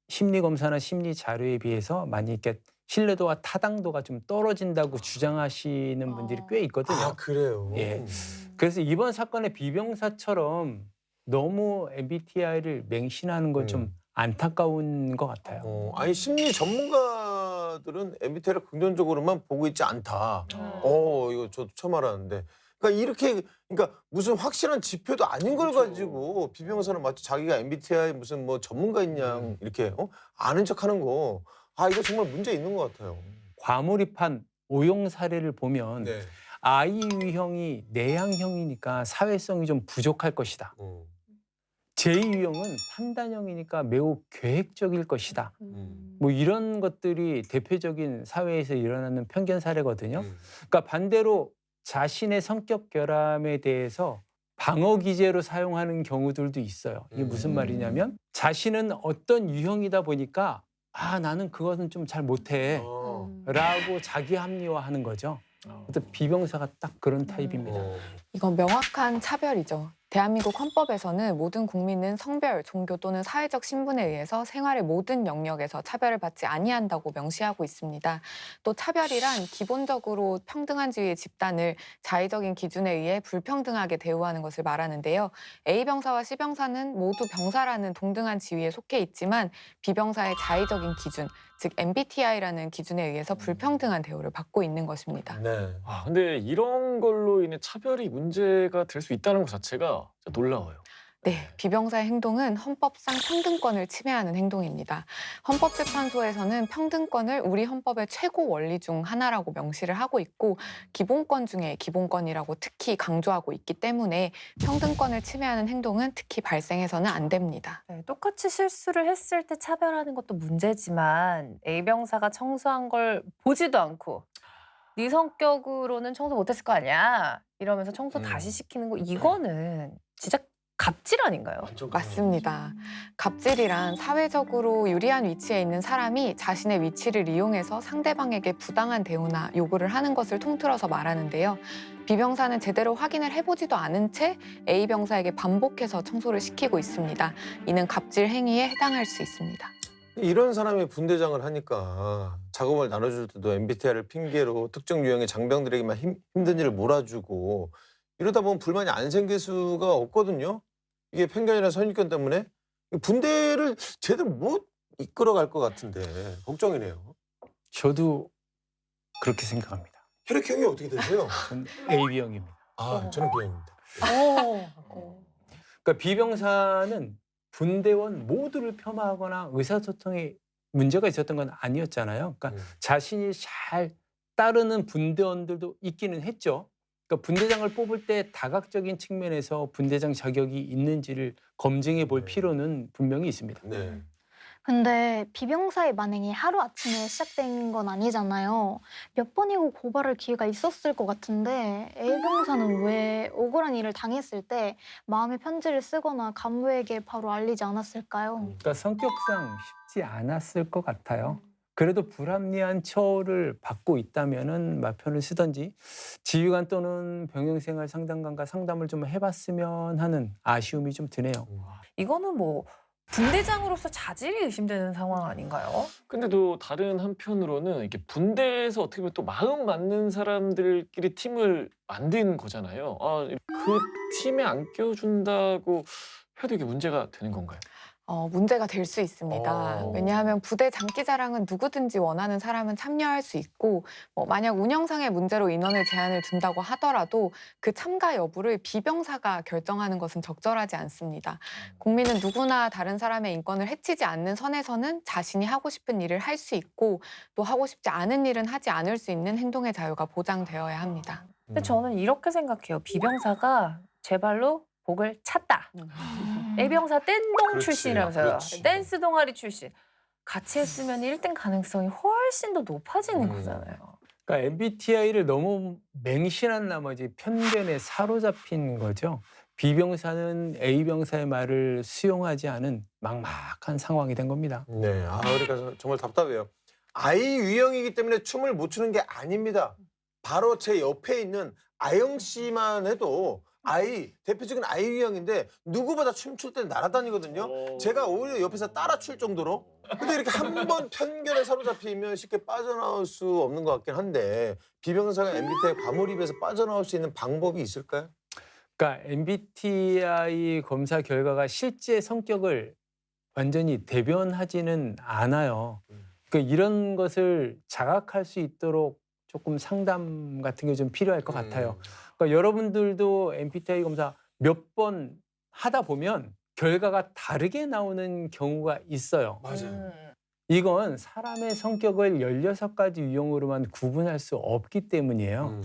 심리 검사나 심리 자료에 비해서 많이 이렇게 신뢰도와 타당도가 좀 떨어진다고 주장하시는 분들이 꽤 있거든요. 아, 그래요? 예. 그래서 이번 사건의 비병사처럼 너무 MBTI를 맹신하는 건 좀 안타까운 것 같아요. 아니 심리 전문가들은 MBTI를 긍정적으로만 보고 있지 않다. 이거 저도 처음 알았는데. 그러니까 이렇게 그러니까 무슨 확실한 지표도 아닌 걸 가지고 비병사는 마치 자기가 MBTI 무슨 뭐 전문가인 양 이렇게 아는 척하는 거. 이거 정말 문제 있는 것 같아요. 과몰입한 오용 사례를 보면 네. I 유형이 내향형이니까 사회성이 좀 부족할 것이다. J 유형은 판단형이니까 매우 계획적일 것이다. 뭐 이런 것들이 대표적인 사회에서 일어나는 편견 사례거든요. 그러니까 반대로 자신의 성격 결함에 대해서 방어 기제로 사용하는 경우들도 있어요. 이게 무슨 말이냐면 자신은 어떤 유형이다 보니까 나는 그것은 좀 잘 못해 라고 자기 합리화하는 거죠. 그래서 비병사가 딱 그런 타입입니다. 이건 명확한 차별이죠. 대한민국 헌법에서는 모든 국민은 성별, 종교 또는 사회적 신분에 의해서 생활의 모든 영역에서 차별을 받지 아니한다고 명시하고 있습니다. 또 차별이란 기본적으로 평등한 지위의 집단을 자의적인 기준에 의해 불평등하게 대우하는 것을 말하는데요. A병사와 C병사는 모두 병사라는 동등한 지위에 속해 있지만 B병사의 자의적인 기준, 즉 MBTI라는 기준에 의해서 불평등한 대우를 받고 있는 것입니다. 네. 근데 이런 걸로 인해 차별이 문제가 될 수 있다는 것 자체가 진짜 놀라워요. 네, 비병사의 행동은 헌법상 평등권을 침해하는 행동입니다. 헌법재판소에서는 평등권을 우리 헌법의 최고 원리 중 하나라고 명시를 하고 있고 기본권 중에 기본권이라고 특히 강조하고 있기 때문에 평등권을 침해하는 행동은 특히 발생해서는 안 됩니다. 네, 똑같이 실수를 했을 때 차별하는 것도 문제지만 A병사가 청소한 걸 보지도 않고 네 성격으로는 청소 못했을 거 아니야 이러면서 청소 다시 시키는 거 이거는 진짜 갑질 아닌가요? 맞습니다. 갑질이란 사회적으로 유리한 위치에 있는 사람이 자신의 위치를 이용해서 상대방에게 부당한 대우나 요구를 하는 것을 통틀어서 말하는데요. B병사는 제대로 확인을 해보지도 않은 채 A병사에게 반복해서 청소를 시키고 있습니다. 이는 갑질 행위에 해당할 수 있습니다. 이런 사람이 분대장을 하니까 작업을 나눠줄 때도 MBTI를 핑계로 특정 유형의 장병들에게만 힘든 일을 몰아주고 이러다 보면 불만이 안 생길 수가 없거든요. 이게 편견이나 선입견 때문에 분대를 제대로 못 이끌어갈 것 같은데 걱정이네요. 저도 그렇게 생각합니다. 혈액형이 어떻게 되세요? 저는 AB형입니다. 저는 B형입니다. 그러니까 비병사는 분대원 모두를 폄하하거나 의사소통에 문제가 있었던 건 아니었잖아요. 그러니까 자신이 잘 따르는 분대원들도 있기는 했죠. 그러니까 분대장을 뽑을 때 다각적인 측면에서 분대장 자격이 있는지를 검증해 볼 필요는 분명히 있습니다. 네. 근데 비병사의 만행이 하루아침에 시작된 건 아니잖아요. 몇 번이고 고발할 기회가 있었을 것 같은데 A병사는 왜 억울한 일을 당했을 때 마음의 편지를 쓰거나 간부에게 바로 알리지 않았을까요? 그러니까 성격상 쉽지 않았을 것 같아요. 그래도 불합리한 처우를 받고 있다면은 마편을 쓰든지 지휘관 또는 병영생활 상담관과 상담을 좀 해봤으면 하는 아쉬움이 좀 드네요. 이거는 뭐 분대장으로서 자질이 의심되는 상황 아닌가요? 근데 또 다른 한편으로는 이게 분대에서 어떻게 보면 또 마음 맞는 사람들끼리 팀을 만든 거잖아요. 그 팀에 안 껴준다고 해도 이게 문제가 되는 건가요? 문제가 될 수 있습니다. 왜냐하면 부대 장기자랑은 누구든지 원하는 사람은 참여할 수 있고 만약 운영상의 문제로 인원을 제한을 둔다고 하더라도 그 참가 여부를 비병사가 결정하는 것은 적절하지 않습니다. 국민은 누구나 다른 사람의 인권을 해치지 않는 선에서는 자신이 하고 싶은 일을 할 수 있고 또 하고 싶지 않은 일은 하지 않을 수 있는 행동의 자유가 보장되어야 합니다. 근데 저는 이렇게 생각해요. 비병사가 제 발로 복을 찼다. A병사 댄동 그렇지, 출신이라면서요. 그렇지. 댄스 동아리 출신. 같이 했으면 1등 가능성이 훨씬 더 높아지는 거잖아요. 그러니까 MBTI를 너무 맹신한 나머지 편견에 사로잡힌 거죠. B병사는 A병사의 말을 수용하지 않은 막막한 상황이 된 겁니다. 네, 그러니까 정말 답답해요. 아이 유형이기 때문에 춤을 못 추는 게 아닙니다. 바로 제 옆에 있는 아영 씨만 해도 대표적인 아이 유형인데 누구보다 춤출 때 날아다니거든요. 제가 오히려 옆에서 따라 출 정도로. 근데 이렇게 한 번 편견에 사로잡히면 쉽게 빠져나올 수 없는 것 같긴 한데 비병사가 MBTI 과몰입에서 빠져나올 수 있는 방법이 있을까요? 그러니까 MBTI 검사 결과가 실제 성격을 완전히 대변하지는 않아요. 그러니까 이런 것을 자각할 수 있도록 조금 상담 같은 게 좀 필요할 것 같아요. 그러니까 여러분들도 MBTI 검사 몇 번 하다 보면 결과가 다르게 나오는 경우가 있어요. 맞아요. 이건 사람의 성격을 16가지 유형으로만 구분할 수 없기 때문이에요.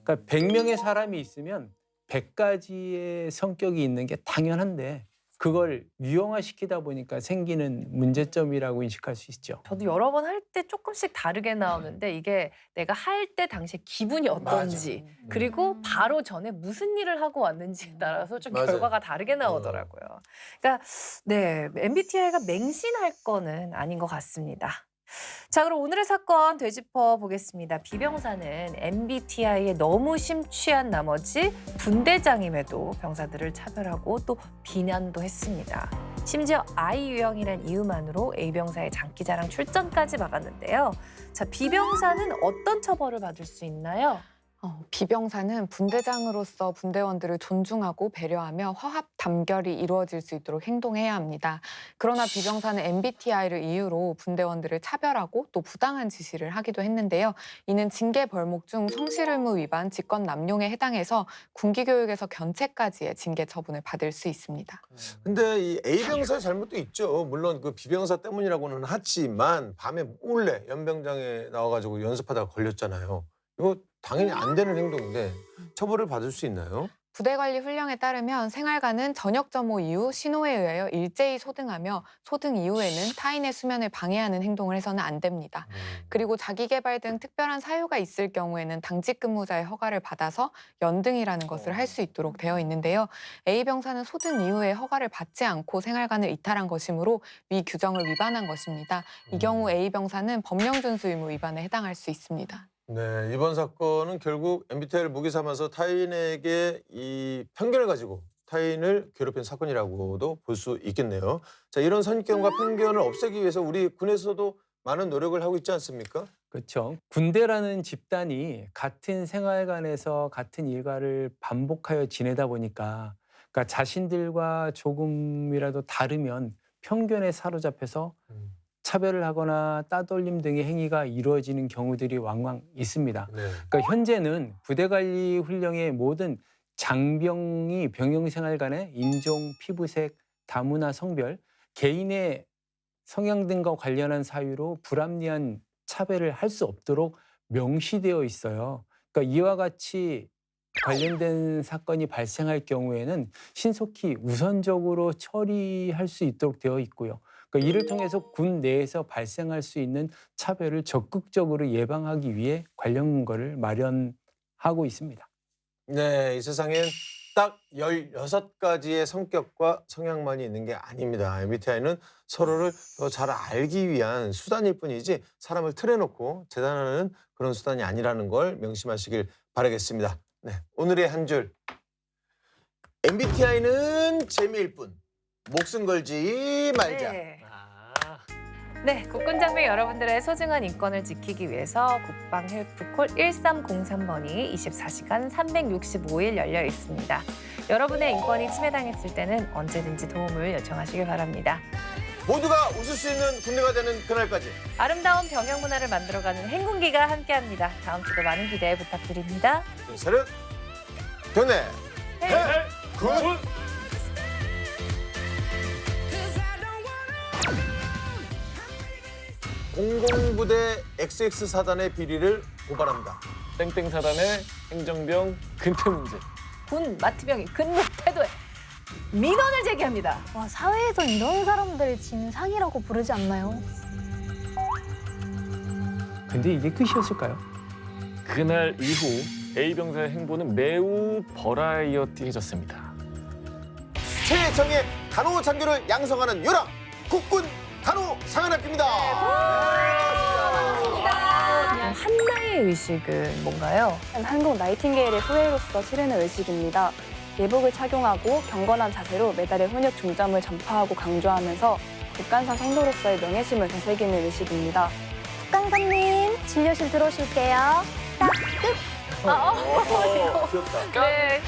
그러니까 100명의 사람이 있으면 100가지의 성격이 있는 게 당연한데 그걸 유형화시키다 보니까 생기는 문제점이라고 인식할 수 있죠. 저도 여러 번 할 때 조금씩 다르게 나오는데 이게 내가 할 때 당시에 기분이 어떤지 그리고 바로 전에 무슨 일을 하고 왔는지에 따라서 좀 맞아요. 결과가 다르게 나오더라고요. 그러니까 네, MBTI가 맹신할 거는 아닌 것 같습니다. 자, 그럼 오늘의 사건 되짚어 보겠습니다. 비병사는 MBTI에 너무 심취한 나머지 분대장임에도 병사들을 차별하고 또 비난도 했습니다. 심지어 I 유형이란 이유만으로 A병사의 장기자랑 출전까지 막았는데요. 자, 비병사는 어떤 처벌을 받을 수 있나요? 비병사는 분대장으로서 분대원들을 존중하고 배려하며 화합 단결이 이루어질 수 있도록 행동해야 합니다. 그러나 비병사는 MBTI를 이유로 분대원들을 차별하고 또 부당한 지시를 하기도 했는데요. 이는 징계 벌목 중 성실의무 위반, 직권남용에 해당해서 군기교육에서 견책까지의 징계 처분을 받을 수 있습니다. 근데 이 A병사의 잘못도 있죠. 물론 그 B병사 때문이라고는 하지만 밤에 몰래 연병장에 나와가지고 연습하다가 걸렸잖아요. 이거 당연히 안 되는 행동인데 처벌을 받을 수 있나요? 부대관리 훈령에 따르면 생활관은 저녁 점호 이후 신호에 의하여 일제히 소등하며 소등 이후에는 타인의 수면을 방해하는 행동을 해서는 안 됩니다. 그리고 자기개발 등 특별한 사유가 있을 경우에는 당직 근무자의 허가를 받아서 연등이라는 것을 할 수 있도록 되어 있는데요. A병사는 소등 이후에 허가를 받지 않고 생활관을 이탈한 것이므로 위 규정을 위반한 것입니다. 이 경우 A병사는 법령 준수 의무 위반에 해당할 수 있습니다. 네, 이번 사건은 결국 MBTI를 무기 삼아서 타인에게 이 편견을 가지고 타인을 괴롭힌 사건이라고도 볼 수 있겠네요. 자, 이런 선입견과 편견을 없애기 위해서 우리 군에서도 많은 노력을 하고 있지 않습니까? 그렇죠. 군대라는 집단이 같은 생활관에서 같은 일과를 반복하여 지내다 보니까 그러니까 자신들과 조금이라도 다르면 편견에 사로잡혀서 차별을 하거나 따돌림 등의 행위가 이루어지는 경우들이 왕왕 있습니다. 네. 그러니까 현재는 부대관리 훈령의 모든 장병이 병영생활 간의 인종, 피부색, 다문화 성별, 개인의 성향 등과 관련한 사유로 불합리한 차별을 할 수 없도록 명시되어 있어요. 그러니까 이와 같이 관련된 사건이 발생할 경우에는 신속히 우선적으로 처리할 수 있도록 되어 있고요. 그러니까 이를 통해서 군 내에서 발생할 수 있는 차별을 적극적으로 예방하기 위해 관련 거를 마련하고 있습니다. 네, 이 세상엔 딱 16가지의 성격과 성향만이 있는 게 아닙니다. MBTI는 서로를 더 잘 알기 위한 수단일 뿐이지 사람을 틀에 놓고 재단하는 그런 수단이 아니라는 걸 명심하시길 바라겠습니다. 네, 오늘의 한 줄. MBTI는 재미일 뿐. 목숨 걸지 말자. 네. 네, 국군 장병 여러분들의 소중한 인권을 지키기 위해서 국방 헬프콜 1303번이 24시간 365일 열려 있습니다. 여러분의 인권이 침해당했을 때는 언제든지 도움을 요청하시길 바랍니다. 모두가 웃을 수 있는 군대가 되는 그날까지 아름다운 병영 문화를 만들어가는 행군기가 함께합니다. 다음 주도 많은 기대 부탁드립니다. 인사를 교내 군 공공부대 XX 사단의 비리를 고발합니다. 땡땡 사단의 행정병 근태 문제. 군 마트병이 근무 태도에 민원을 제기합니다. 와, 사회에선 이런 사람들 진상이라고 부르지 않나요? 근데 이게 끝이었을까요? 그날 이후 A 병사의 행보는 매우 버라이어티해졌습니다. 최정예 간호장교를 양성하는 요람 국군 간호사관학교입니다. 한나의 의식은 뭔가요? 한국 나이팅게일의 후예로서 치르는 의식입니다. 예복을 착용하고 경건한 자세로 메달의 훈육 중점을 전파하고 강조하면서 국간사 생도로서의 명예심을 되새기는 의식입니다. 국간사님, 진료실 들어오실게요. 딱 끝. 귀엽다. 네.